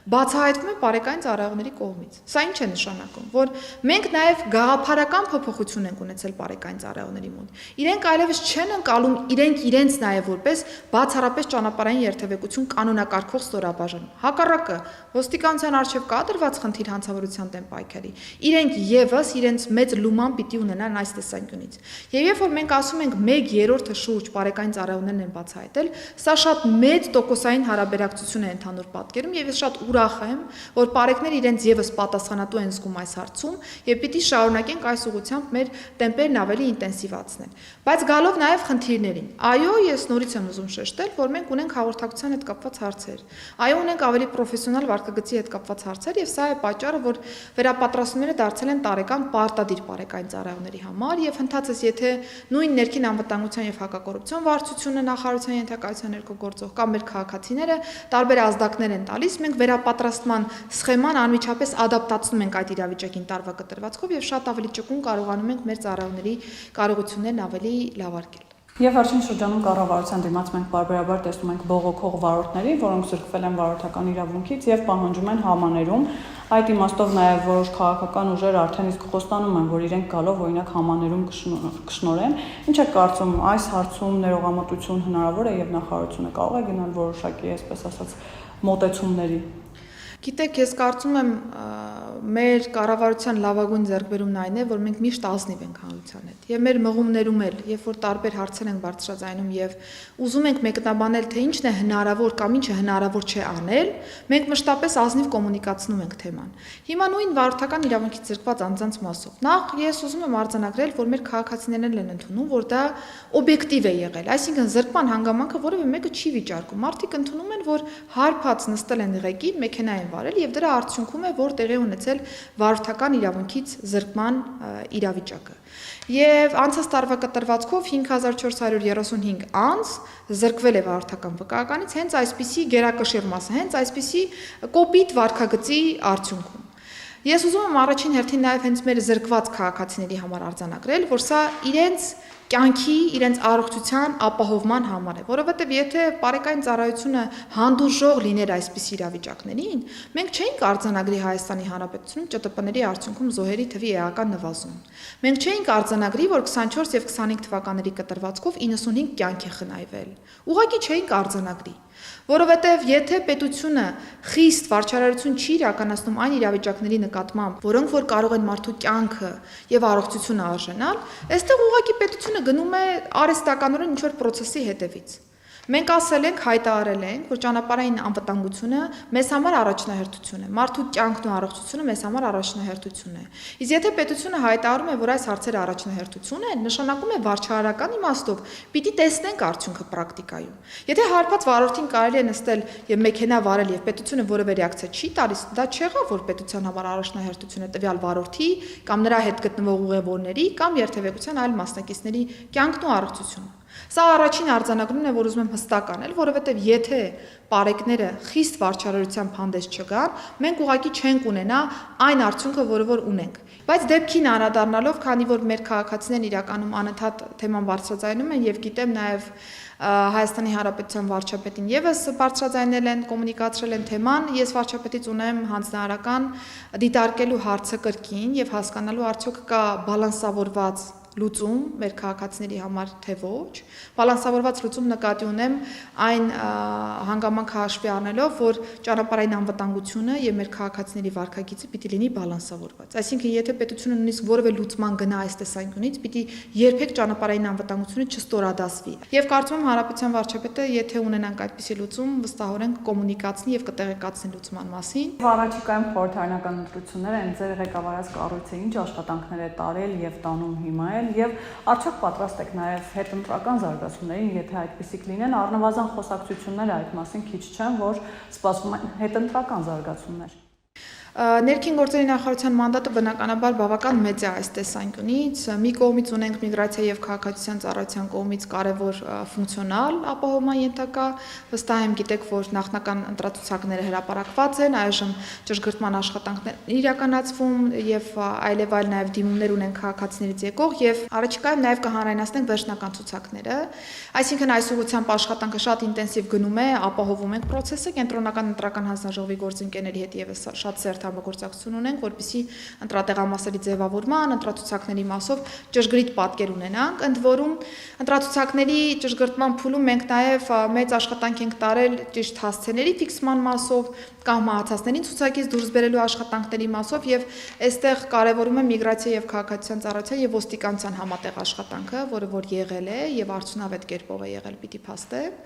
Speaker 2: բացահայտվում է բարեկային ծառայողների կողմից։ Սա ինչ է նշանակում, որ մենք նաև գաղափարական փոփոխություն ենք ունեցել բարեկային ծառայողների մոտ։ Իրենք այլևս չեն ընկալում իրենց նաև որպես բացառապես ճանապարհային երթևեկություն կանոնակարգող ստորաբաժան։ Հակառակը, ոստիկանության արժեվ կա դրված խնդիր հանցավորության դեմ պայքարի։ Իրենք եւս իրենց մեծ լուման պիտի ունենան այս տեսանկյունից։ Եվ երբ որ մենք ասում ենք 1/3-ը շուրջ բարեկային ծառայողներն են բացահայտել, սա շատ մեծ տոկոսային հարաբերակցություն է ընդհանուր պատկերում եւ ես շատ ուրախ եմ, որ բարեկները իրենց եւս պատասխանատու են զգում այս հարցում եւ պիտի շարունակենք այս ուղղությամբ մեր տեմպերն ավելի ինտենսիվացնել։ Բայց գալով նաեւ խնդիրներին։ Այո, ես նորից եմ ուզում շեշտել, որ մենք ունենք հաղորդակցության հետ կապված հարցեր։ Այո, ունենք ավելի պրոֆեսիոնալ վարքագծի հետ կապված հարցեր եւ սա է պատճառը, որ վերապատրաստումները դարձել են տարեկան պարտադիր բարեկային ծառայողների համար եւ ընդհանրապես եթե նույն ներքին անվտանգության եւ հակակոռուպցիոն վարչությունը նախարարության ենթակայության ներքո գործող կամ մեր քաղաքացիները տարբեր ազդակներ են տալիս, մենք վերապատրաստման սխեման անմիջապես ադապտացնում ենք այդ իրավիճակին տարվա կտրվածքով եւ շատ ավելի ճկուն կարողանում ենք մեր ծառայողների կարողություններն ավելի լավարկել։
Speaker 1: Եվ վերջին շրջանում կառավարության դիմաց մենք բարբերաբար տեսնում ենք բողոքող վարորդների, որոնք զրկվել են վարորդական իրավունքից եւ պահանջում են համաներում։ Այդ իմաստով նաեւ որոշ քաղաքական ուժեր արդեն իսկ խոստանում են, որ իրենք գալով օրինակ համաներում կշնորեն։ Ինչ է կարծում այս հարցում ներողամտություն հնարավոր է եւ նախարարությունը կարող է գնալ որոշակի, այսպես ասած, մոտեցումների։
Speaker 2: Գիտեք, ես կարծում եմ մեր կառավարության լավագույն ձեռքբերումն այն է, որ մենք միշտ ազնիվ ենք հանրության հետ։ Եվ մեր մղումներում էլ, երբ որ տարբեր հարցեր ենք բարձրաձայնում եւ ուզում ենք մեկնաբանել, թե ինչն է հնարավոր կամ ինչը հնարավոր չէ անել, մենք մշտապես ազնիվ կոմունիկացնում ենք թեման։ Հիմա նույն վարորդական իրավունքից զրկված անձանց մասով։ Նախ ես ուզում եմ արձանագրել, որ մեր քաղաքացիներն են ընդունում, որ դա օբյեկտիվ է եղել, այսինքն զրկման հանգամանքը որևէ մեկը չի վիճարկում։ Մարդիկ ընդունում են, որ հարբած նստել են ղեկին, մեքենա են վարել եւ դրա արդյունքում է, որ տեղի ունեցել վարորդական իրավունքից զրկման իրավիճակը։ Եվ անցած տարվա կտրվածքով 5435 անձ զրկվել է վարորդական վկայականից հենց այսպիսի գերակշիռ մասը, հենց այսպիսի կոպիտ վարքագծի արդյունքում։ Ես ուզում եմ առաջին հերթին նաև հենց մեր զրկված քաղաքացիների համար արձանագրել, որ սա իրենց կյանքի, իրենց առողջության ապահովման համար է, որովհետև եթե բարեկային ծառայությունը հանդուրժող լիներ այսպիսի իրավիճակներին, մենք չէինք արձանագրի Հայաստանի Հանրապետությունում ՃՏՊ-ների արդյունքում զոհերի թվի էական նվազում։ Մենք չէինք արձանագրի, որ 24 եւ 25 թվականների կտրվածքով 95 կյանք է խնայվել։ Ուղղակի չէինք արձանագրի, որովհետև եթե պետությունը խիստ վարչարարություն չի իրականացնում այն իրավիճակների նկատմամբ, որոնք որ կարող են մարդու կյանքը եւ առողջությունը արժանալ, այստեղ ուղղակի պետությունը գնում է արհեստականորեն ինչ-որ process-ի հետևից։ Մենք ասել ենք, հայտարարել ենք, որ ճանապարհային անվտանգությունը մեզ համար առաջնահերթություն է, մարդու կյանքն ու առողջությունը մեզ համար առաջնահերթություն է։ Իսկ եթե պետությունը հայտարարում է, որ այս հարցերը առաջնահերթություն են, նշանակում է վարչարարական իմաստով պիտի տեսնենք արդյունքը պրակտիկայում։ Եթե հարբած վարորդին կարելի է նստել եւ մեքենա վարել եւ պետությունը որևէ ռեակցիա չի տալիս, դա չեղավ, որ պետության համար առաջնահերթություն է տվյալ վարորդի կամ նրա հետ գտնվող ուղևորների կամ երթևեկության այլ մասնակիցների կյանքն ու առողջությունը։ Սա առաջին արձանագրումն է, որ ուզում եմ հստակ անել, որովհետև եթե պարեկները խիստ վարչարարությամբ հանդես չգան, մենք ուղղակի չենք ունենա այն արդյունքը, որը որ ունենք։ Բայց դեպքին անդրադառնալով, քանի որ մեր քաղաքացիներն իրականում անընդհատ թեման բարձրաձայնում են եւ գիտեմ նաեւ Հայաստանի Հանրապետության վարչապետին եւս բարձրաձայնել են, կոմունիկացրել են թեման, ես վարչապետից ունեմ հանձնարարական դիտարկելու հարցը կրկին եւ հասկանալու արդյոք կա բալանսավորված լուծում մեր քաղաքացիների համար թե ոչ, բալանսավորված լուծում նկատի ունեմ այն հանգամանքը հաշվի առնելով, որ ճանապարհային անվտանգությունը եւ մեր քաղաքացիների վարքագիծը պիտի լինի բալանսավորված։ Այսինքն, եթե պետությունը նույնիսկ որևէ լուծման գնա այս տեսանկյունից, պիտի երբեք ճանապարհային անվտանգությունը չստորադասվի։ Եվ կարծում եմ Հանրապետության վարչապետը, եթե ունենանք այդպիսի լուծում, վստահորեն կոմունիկացնի եւ կտեղեկացնի լուծման մասին։
Speaker 1: Առաջիկայում խորհրդարանական ընտրություններ են, ձեր ղեկավարած կառույցը ինչ աշխատանքներ է տարել եւ տանում հիմա եւ արդյոք պատրաստ եք նաեւ հետընտրական զարգացումներին, եթե այդպիսիք լինեն, առնվազն խոսակցությունները այդ մասին քիչ չեն, որ սպասվում են հետընտրական զարգացումներ։
Speaker 2: Ներքին գործերի նախարարության մանդատը բնականաբար բավական մեծ է այս տեսանկյունից։ Մի կողմից ունենք միգրացիա եւ քաղաքացիության ծառայության կողմից կարևոր ֆունկցիոնալ ապահովման ենթակա, վստահ եմ գիտեք, որ նախնական ընտրացուցակները հրապարակված են, այժմ ճշգրտման աշխատանքներ իրականացվում եւ այլև այլ նաեւ դիմումներ ունեն քաղաքացիներից եկող եւ առաջիկայում նաեւ կհանրայնացնենք վերջնական ցուցակները։ Այսինքն այս ուղղությամբ աշխատանքը շատ ինտենսիվ գնում է, ապահովում ենք process-ը, կենտրոնական ընտրական հանձնաժողովի գործընկերների հետ եւս շատ սերտ համագործակցություն ունենք, որպեսզի ընտրատեղամասերի ձևավորման, ընտրացուցակների մասով ճշգրիտ պատկեր ունենանք։ Ընդ որում, ընտրացուցակների ճշգրտման փուլում մենք նաև մեծ աշխատանք ենք տարել ճիշտ հասցեների ֆիքսման մասով կամ մահացածներին ցուցակից դուրս բերելու աշխատանքների մասով եւ այստեղ կարեւորում է միգրացիա եւ քաղաքացիության ծառայության եւ ոստիկանության համատեղ աշխատանքը, որը որ եղել է եւ արդյունավետ կերպով է եղել, պիտի փաստեմ։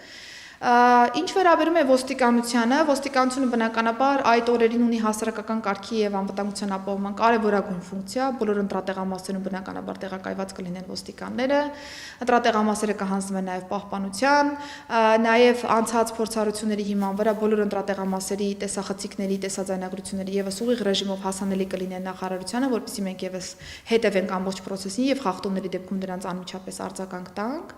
Speaker 2: Ինչ վերաբերում է ոստիկանությունը բնականաբար այդ օրերին ունի հասարակական կարգի եւ անվտանգության ապահովման կարևորագույն ֆունկցիա, բոլոր ընտրատեղամասերում բնականաբար տեղակայված կլինեն ոստիկանները, ընտրատեղամասերը կհանձնվեն նաեւ պահպանության, նաեւ անցած փորձառությունների հիման վրա բոլոր ընտրատեղամասերի տեսախցիկների, տեսաձայնագրությունների եւս ուղիղ ռեժիմով հասանելի կլինեն նախարարությանը, որպեսզի մենք եւս հետևենք ամբողջ process-ին եւ խախտումների դեպքում դրանց անմիջապես արձագանք տանք։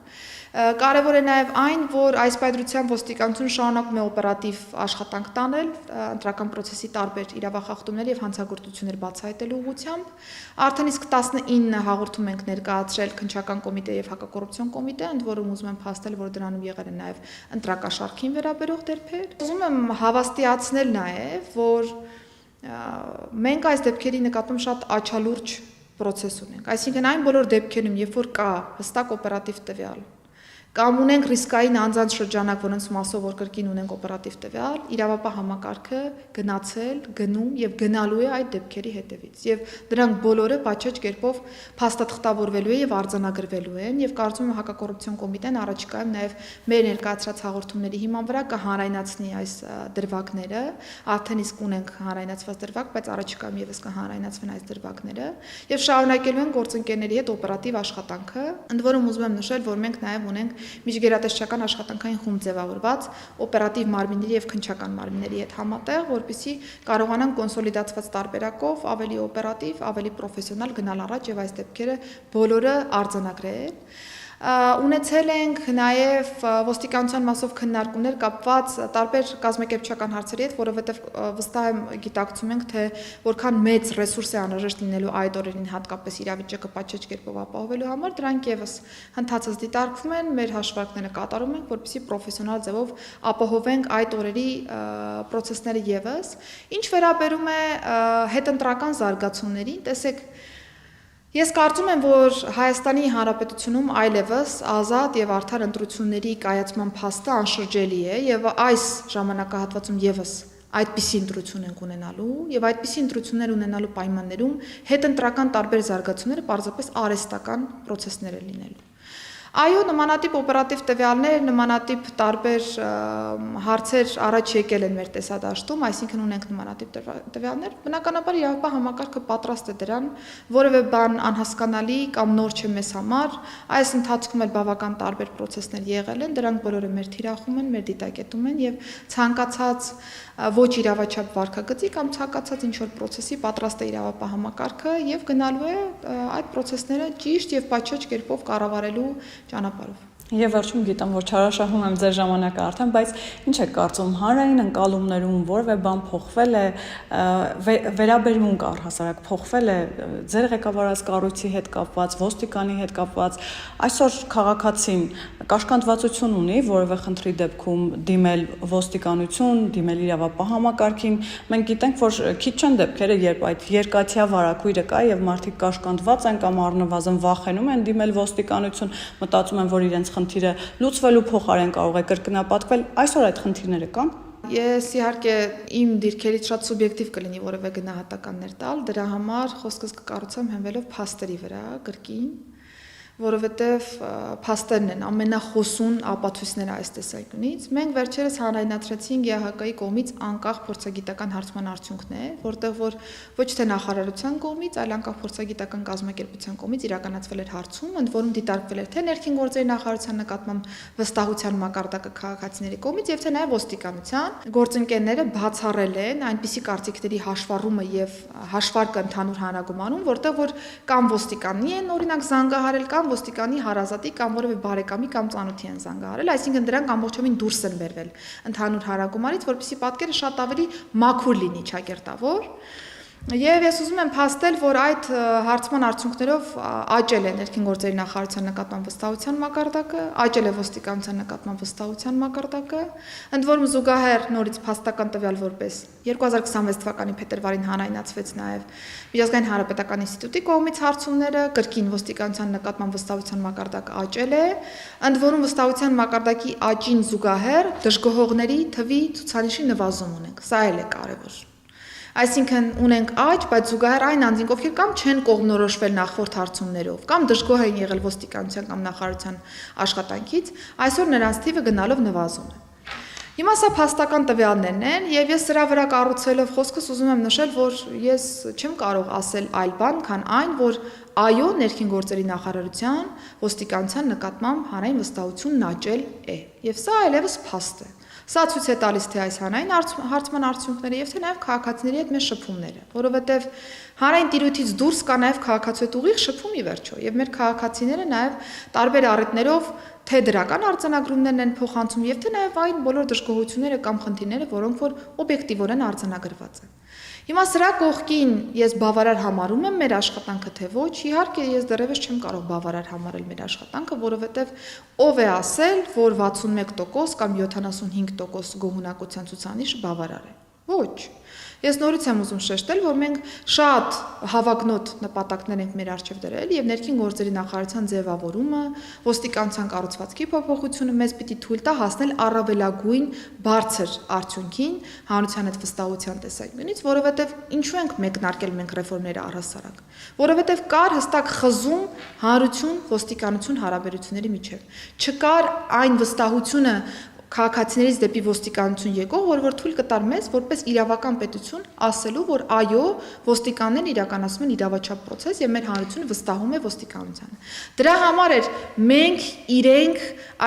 Speaker 2: Կարևոր է նաեւ այն, որ այս պայծառ ուղղությամբ ոստիկանությունը շարունակում է օպերատիվ աշխատանք տանել ընտրական process-ի տարբեր իրավախախտումներ եւ հանցագործություններ բացահայտելու ուղղությամբ։ Արդեն իսկ 19 հաղորդում ենք ներկայացրել քննչական կոմիտե եւ հակակոռուպցիոն կոմիտե, ընդ որում ուզում եմ փաստել, որ դրանում եղել են նաեւ ընտրակաշարքին վերաբերող դեպքեր։ Ուզում եմ հավաստիացնել նաեւ, որ մենք այս դեպքերի նկատմամբ շատ աչալուրջ process ունենք։ Այսինքն այն բոլոր դեպքերում, երբ որ կա հստակ օպերատիվ տվյալ, կամ ունենք ռիսկային անձանց շրջանակ, որոնց մասով որ կրկին ունենք օպերատիվ տվյալ, իրավապահ համակարգը գնացել, գնում եւ գնալու է այդ դեպքերի հետևից։ Եվ դրանք բոլորը պատշաճ կերպով փաստաթղթավորվելու է եւ արձանագրվելու են եւ կարծում եմ հակակոռուպցիոն կոմիտեն առաջիկայում նաեւ մեր ներկայացրած հաղորդումների հիման վրա կհանրայնացնի այս դրվագները, արդեն իսկ ունենք հանրայնացված դրվագ, բայց առաջիկայում եւս կհանրայնացվեն այս դրվագները եւ շարունակելու են գործընկերների հետ օպերատիվ աշխատանքը, ընդ որում ուզում եմ նշել, որ մենք նաեւ ունենք միջգերատեսչական աշխատանքային խումբ ձևավորված օպերատիվ մարմինների եւ քննչական մարմինների հետ համատեղ, որպեսզի կարողանան կոնսոլիդացված տարբերակով ավելի օպերատիվ, ավելի պրոֆեսիոնալ գնալ առաջ եւ այս դեպքերը բոլորը արձանագրել։ Ունեցել ենք նաև ոստիկանության մասով քննարկումներ կապված տարբեր կազմակերպչական հարցերի հետ, որովհետև վստահ եմ գիտակցում ենք, թե որքան մեծ ռեսուրս է անհրաժեշտ լինելու այդ օրերին հատկապես իրավիճակը պատշաճ կերպով ապահովելու համար, դրանք եւս հնդածած դիտարկվում են, մեր հաշվարկները կատարում ենք, որպեսզի պրոֆեսիոնալ ձևով ապահովենք այդ օրերի process-ները եւս։ Ինչ վերաբերում է հետընտրական զարգացումներին, տեսեք, ես կարծում եմ, որ Հայաստանի Հանրապետությունում այլևս ազատ եւ արդար ընտրությունների կայացման փաստը անշրջելի է եւ այս ժամանակահատվածում եւս այդպիսի ընտրություն ենք ունենալու եւ այդպիսի ընտրություններ ունենալու պայմաններում հետընտրական տարբեր զարգացումները պարզապես արհեստական process-ներ են լինելու։ Այո, նմանատիպ օպերատիվ տվյալներ, նմանատիպ տարբեր հարցեր առաջ եկել են մեր տեսադաշտում, այսինքն ունենք նմանատիպ տվյալներ, բնականաբար իրավապահ համակարգը պատրաստ է դրան, որևէ բան անհասկանալի կամ նոր չէ մեզ համար, այս ընթացքում էլ բավական տարբեր process-ներ եղել են, դրանք բոլորը մեր թիրախում են, մեր դիտակետում են եւ ցանկացած ոչ իրավաչափ վարքագծի կամ ցանկացած ինչ-որ process-ի պատրաստ է իրավապահ համակարգը եւ գնալու է այդ process-ները ճիշտ եւ պատշաճ կերպով կառավարելու ճանապարհով։
Speaker 1: Եվ վերջում գիտեմ, որ չարաշահում եմ ձեր ժամանակը արդեն, բայց ինչ եք կարծում, հանրային ընկալումներում որևէ բան փոխվել է, վերաբերմունք առհասարակ փոխվել է ձեր ղեկավարած կառույցի հետ կապված, ոստիկանի հետ կապված, այսօր քաղաքացին կաշկանդվածություն ունի որևէ խնդրի դեպքում դիմել ոստիկանություն, դիմել իրավապահ համակարգին, մենք գիտենք, որ քիչ չեն դեպքերը, երբ այդ երկաթյա վարակույրը կա եւ մարդիկ կաշկանդված են կամ առնվազն վախենում են դիմել ոստիկանություն, մտածում են, որ իրենց խնդիրը լուծվելու փոխարեն կարող է կրկնապատկվել, այսօր այդ խնդիրները կան։
Speaker 2: Ես իհարկե իմ դիրքերից շատ սուբյեկտիվ կլինի որևէ գնահատականներ տալ, դրա համար խոսքս կկառուցեմ հենվելով փաստերի վրա, կրկին, որովհետև փաստերն են ամենախոսուն ապացույցները այս տեսանկյունից։ Մենք վերջերս հանրայնացրեցինք ԵԱՀԿ-ի կողմից անկախ փորձագիտական հարցման արդյունքներ, որտեղ որ ոչ թե նախարարության կողմից, այլ անկախ փորձագիտական կազմակերպության կողմից իրականացվել էր հարցում, ընդ որում դիտարկվել էր թե ներքին գործերի նախարարության նկատմամբ վստահության մակարդակը քաղաքացիների կողմից եւ թե նաեւ ոստիկանության գործընկերները բացառել են այնպիսի կարծիքների հաշվառումը եւ հաշվարկը ընդհանուր հանրագումարում, որտեղ որ կամ ոստիկանի են օրինակ զանգահարել կամ ոստիկանի հարազատի կամ որևէ բարեկամի կամ ծանոթի են զանգահարել, այսինքն դրանք ամբողջովին դուրս են բերվել ընդհանուր հարագումարից, որպեսզի պատկերը շատ ավելի մաքուր լինի, ճակերտավոր։ Եվ ես ուզում եմ փաստել, որ այդ հարցման արդյունքներով աճել է ներքին գործերի նախարարության նկատմամբ վստահության մակարդակը, աճել է ոստիկանության նկատմամբ վստահության մակարդակը, ընդ որում զուգահեռ նորից փաստական տվյալ որպես 2026 թվականի փետրվարին հանրայնացվեց նաև Միջազգային հանրապետական ինստիտուտի կողմից հարցումները, կրկին ոստիկանության նկատմամբ վստահության մակարդակը աճել է, ընդ որում վստահության մակարդակի աճին զուգահեռ դժգոհողների թվի ցուցանիշի նվազում ունենք, սա էլ է կարևոր։ Այսինքն ունենք աճ, բայց զուգահեռ այն անձինք, ովքեր կամ չեն կողմնորոշվել նախորդ հարցումներով, կամ դժգոհ են եղել ոստիկանության կամ նախարարության աշխատանքից, այսօր նրանց թիվը գնալով նվազում է։ Հիմա սա փաստական տվյալներն են, եւ ես սրա վրա կառուցելով խոսքս ուզում եմ նշել, որ ես չեմ կարող ասել այլ բան, քան այն, որ այո, ներքին գործերի նախարարության ոստիկանության նկատմամբ հանրային վստահությունն աճել է, եւ սա այլևս փաստ է։ Սա ցույց է տալիս թե այս հանրային հարցման արդյունքները եւ թե նաեւ քաղաքացիների հետ մեր շփումները, որովհետեւ հանրային տիրույթից դուրս կա նաեւ քաղաքացու հետ ուղիղ շփում ի վերջո եւ մեր քաղաքացիները նաեւ տարբեր առիթներով թե դրական արձանագրումներն են փոխանցում եւ թե նաեւ այն բոլոր դժգոհությունները կամ խնդիրները, որոնք որ օբյեկտիվորեն արձանագրված են։ Հիմա սրա կողքին ես բավարար համարում եմ մեր աշխատանքը թե ոչ, իհարկե ես դեռևս չեմ կարող բավարար համարել մեր աշխատանքը, որովհետև ով է ասել, որ 61% կամ 75% գոհունակության ցուցանիշը բավարար է։ Ոչ։ Ես նորից եմ ուզում շեշտել, որ մենք շատ հավակնոտ նպատակներ ենք մեր առջև դրել եւ ներքին գործերի նախարարության ձևավորումը, ոստիկանության կառուցվածքի փոփոխությունը մեզ պիտի թույլ տա հասնել առավելագույն բարձր արդյունքին հանրության հետ վստահության տեսանկյունից, որովհետեւ ինչու ենք մեկնարկել մենք ռեֆորմները առհասարակ, որովհետեւ կար հստակ խզում հանրություն ոստիկանություն հարաբերությունների միջև։ Չկար այն վստահությունը քաղաքացիներից դեպի ոստիկանություն եկող, որ թույլ կտար մեզ որպես իրավական պետություն ասելու, որ այո, ոստիկաններն իրականացնում են իրավաչափ process եւ մեր հանրությունը վստահում է ոստիկանությանը։ Դրա համար էր մենք իրենք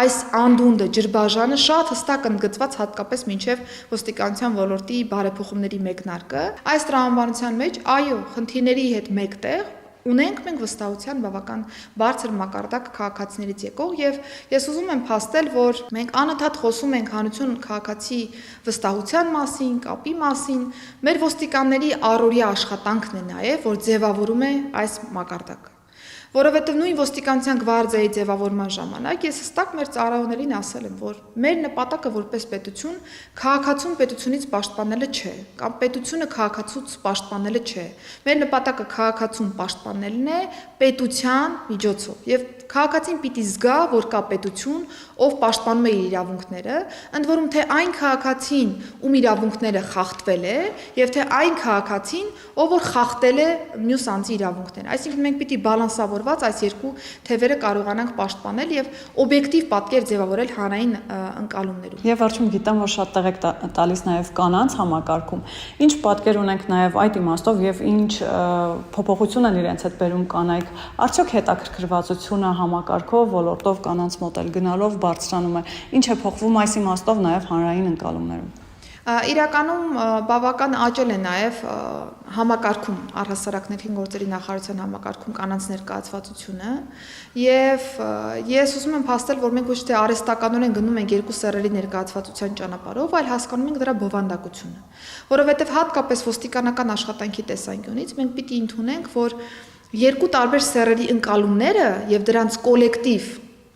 Speaker 2: այս անդունդը, ջրբաժանը շատ հստակ ընդգծված հատկապես մինչեւ ոստիկանության ոլորտի բարեփոխումների մեկնարկը։ Այս տրամաբանության մեջ, այո, խնդիրների հետ մեկտեղ ունենք մենք վստահության բավական բարձր մակարդակ քաղաքացիներից եկող եւ ես ուզում եմ փաստել, որ մենք անընդհատ խոսում ենք հանրություն քաղաքացի վստահության մասին, կապի մասին, մեր ոստիկանների առօրյա աշխատանքն է նաեւ, որ ձևավորում է այս մակարդակը։ Որովհետև նույն ոստիկանության գվարդիայի ձևավորման ժամանակ ես հստակ մեր ծառայողներին ասել եմ, որ մեր նպատակը որպես պետություն քաղաքացուն պետությունից պաշտպանելը չէ, կամ պետությունը քաղաքացուց պաշտպանելը չէ։ Մեր նպատակը քաղաքացուն պաշտպանելն է պետության միջոցով։ Եվ քաղաքացին պիտի զգա, որ կա պետություն, ով պաշտպանում է իր իրավունքները, ընդ որում թե այն քաղաքացին, ում իրավունքները խախտվել է, եւ թե այն քաղաքացին, ով որ խախտել է մյուս անձի իրավունքները։ Այսինքն մենք պիտի բալանսավորված այս երկու թևերը կարողանանք պաշտպանել եւ օբյեկտիվ պատկեր ձևավորել հանրային ընկալումներում։
Speaker 1: Եվ վերջում գիտեմ, որ շատ տեղ եք տալիս նաեւ կանանց համակարգում։ Ինչ պատկեր ունենք նաեւ այդ իմաստով եւ ինչ փոփոխություն են իրենց հետ բերում կանայք։ Արդյոք հետաքրքրվածությունը համակարգով, ոլորտով կանանց մոտ էլ գնալով բարձրանում է։ Ինչ է փոխվում այս իմաստով նաև հանրային ընկալումներում։
Speaker 2: Իրականում բավական աճել է նաև համակարգում առհասարակ ներքին գործերի նախարարության համակարգում կանանց ներկայացվածությունը եւ ես ուզում եմ փաստել, որ մենք ոչ թե արհեստականորեն գնում ենք երկու սեռերի ներկայացվածության ճանապարհով, այլ հասկանում ենք դրա բովանդակությունը, որովհետեւ հատկապես ոստիկանական աշխատանքի տեսանկյունից մենք պիտի ընդունենք, որ երկու տարբեր սեռերի ընկալումները եւ դրանց կոլեկտիվ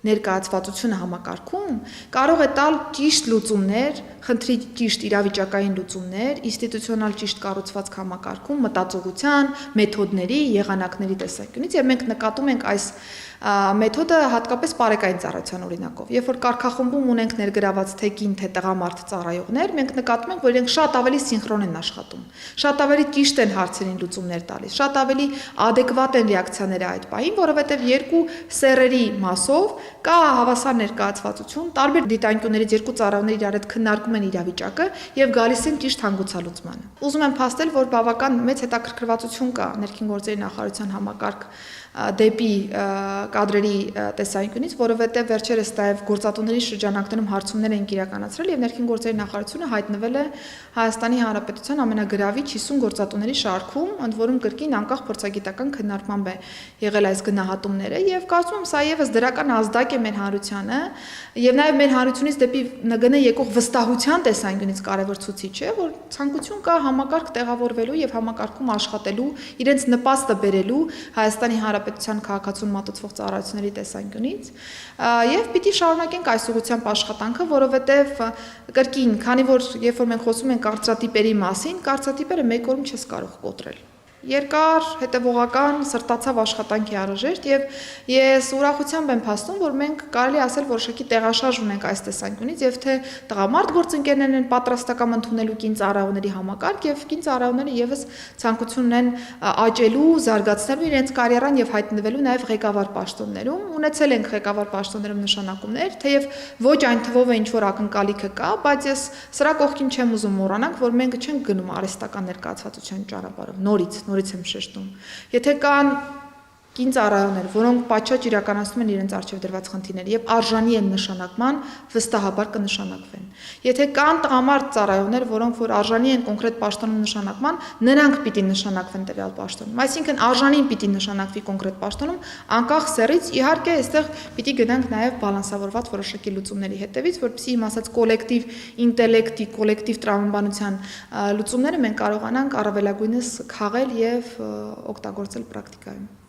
Speaker 2: ներկայացվածությունը համակարգում կարող է տալ ճիշտ լուծումներ, խնդրի ճիշտ իրավիճակային լուծումներ, ինստիտուցիոնալ ճիշտ կառուցվածք համակարգում, մտածողության, մեթոդների, եղանակների տեսանկյունից եւ մենք նկատում ենք այս մեթոդը հատկապես բարեկային ծառայության օրինակով։ Երբ որ կարգախմբում ունենք ներգրաված թե կին, թե տղամարդ ծառայողներ, մենք նկատում ենք, որ իրենք շատ ավելի սինխրոն են աշխատում, շատ ավելի ճիշտ են հարցերին լուծումներ տալիս, շատ ավելի adekvat են ռեակցիաները այդ պահին, որովհետև երկու սեռերի մասով կա հավասար ներկայացվածություն, տարբեր դիտանկյուններից երկու ծառայողներ իրար հետ քննարկում են իրավիճակը եւ գալիս են ճիշտ հանգուցալուծմանը։ Ուզում եմ փաստել, որ բավական մեծ հետաքրքրվածություն կա ներքին գործերի նախարարության համակարգ դեպի կադրերի տեսանկյունից, որովհետև վերջերս նաև գործատուների շրջանակներում հարցումներ են իրականացրել եւ ներքին գործերի նախարարությունը հայտնվել է Հայաստանի Հանրապետության ամենագրավիչ 50 գործատուների շարքում, ընդ որում կրկին անկախ փորձագիտական քննարկմամբ է եղել այս գնահատումները եւ կարծում եմ սա եւս դրական ազդակ է մեր հանրությանը եւ նաեւ մեր հանրությունից դեպի ՆԳՆ եկող վստահության տեսանկյունից կարևոր ցուցիչ է, որ ցանկություն կա համակարգ տեղավորվելու եւ համակարգում աշխատելու, իրենց նպաստը բերելու Հայաստանի Հանրապետության քաղաքացուն մատուցվող ծառայությունների տեսանկյունից եւ պիտի շարունակենք այս ուղղությամբ աշխատանքը, որովհետեւ կրկին, քանի որ երբ որ մենք խոսում ենք կարծրատիպերի մասին, կարծրատիպերը մեկ օրում չես կարող կոտրել։ Երկար, հետևողական, սրտացավ աշխատանքի անհրաժեշտ եւ ես ուրախությամբ եմ փաստում, որ մենք կարելի ասել որոշակի տեղաշարժ ունենք այս տեսանկյունից եւ թե տղամարդ գործընկերներն են պատրաստական ընդունելու կին ծառայողների համակարգ եւ կին ծառայողները եւս ցանկություն ունեն աճելու, զարգացնելու իրենց կարիերան եւ հայտնվելու նաեւ ղեկավար պաշտոններում։ Ունեցել ենք ղեկավար պաշտոններում նշանակումներ, թեև ոչ այն թվով է ինչ որ ակնկալիքը կա, բայց ես սրա կողքին չեմ ուզում մոռանանք, որ մենք չենք գնում արհեստական ներկայացվածության ճանապարհով նորից եմ շեշտում։ Եթե կան կին ծառայողներ, որոնք պատշաճ իրականացնում են իրենց առջև դրված խնդիրները եւ արժանի են նշանակման, վստահաբար կնշանակվեն։ Եթե կան տղամարդ ծառայողներ, որոնք որ արժանի են կոնկրետ պաշտոնում նշանակման, նրանք պիտի նշանակվեն տվյալ պաշտոնում։ Այսինքն արժանին պիտի նշանակվի կոնկրետ պաշտոնում, անկախ սեռից, իհարկե, այստեղ պիտի գնանք նաեւ բալանսավորված որոշակի լուծումների հետևից, որպեսզի իմ ասած կոլեկտիվ ինտելեկտի, կոլեկտիվ տրամաբանության լուծումները մենք կարողանանք առավելագույնս քաղել եւ օգտագործել պրակտիկայում։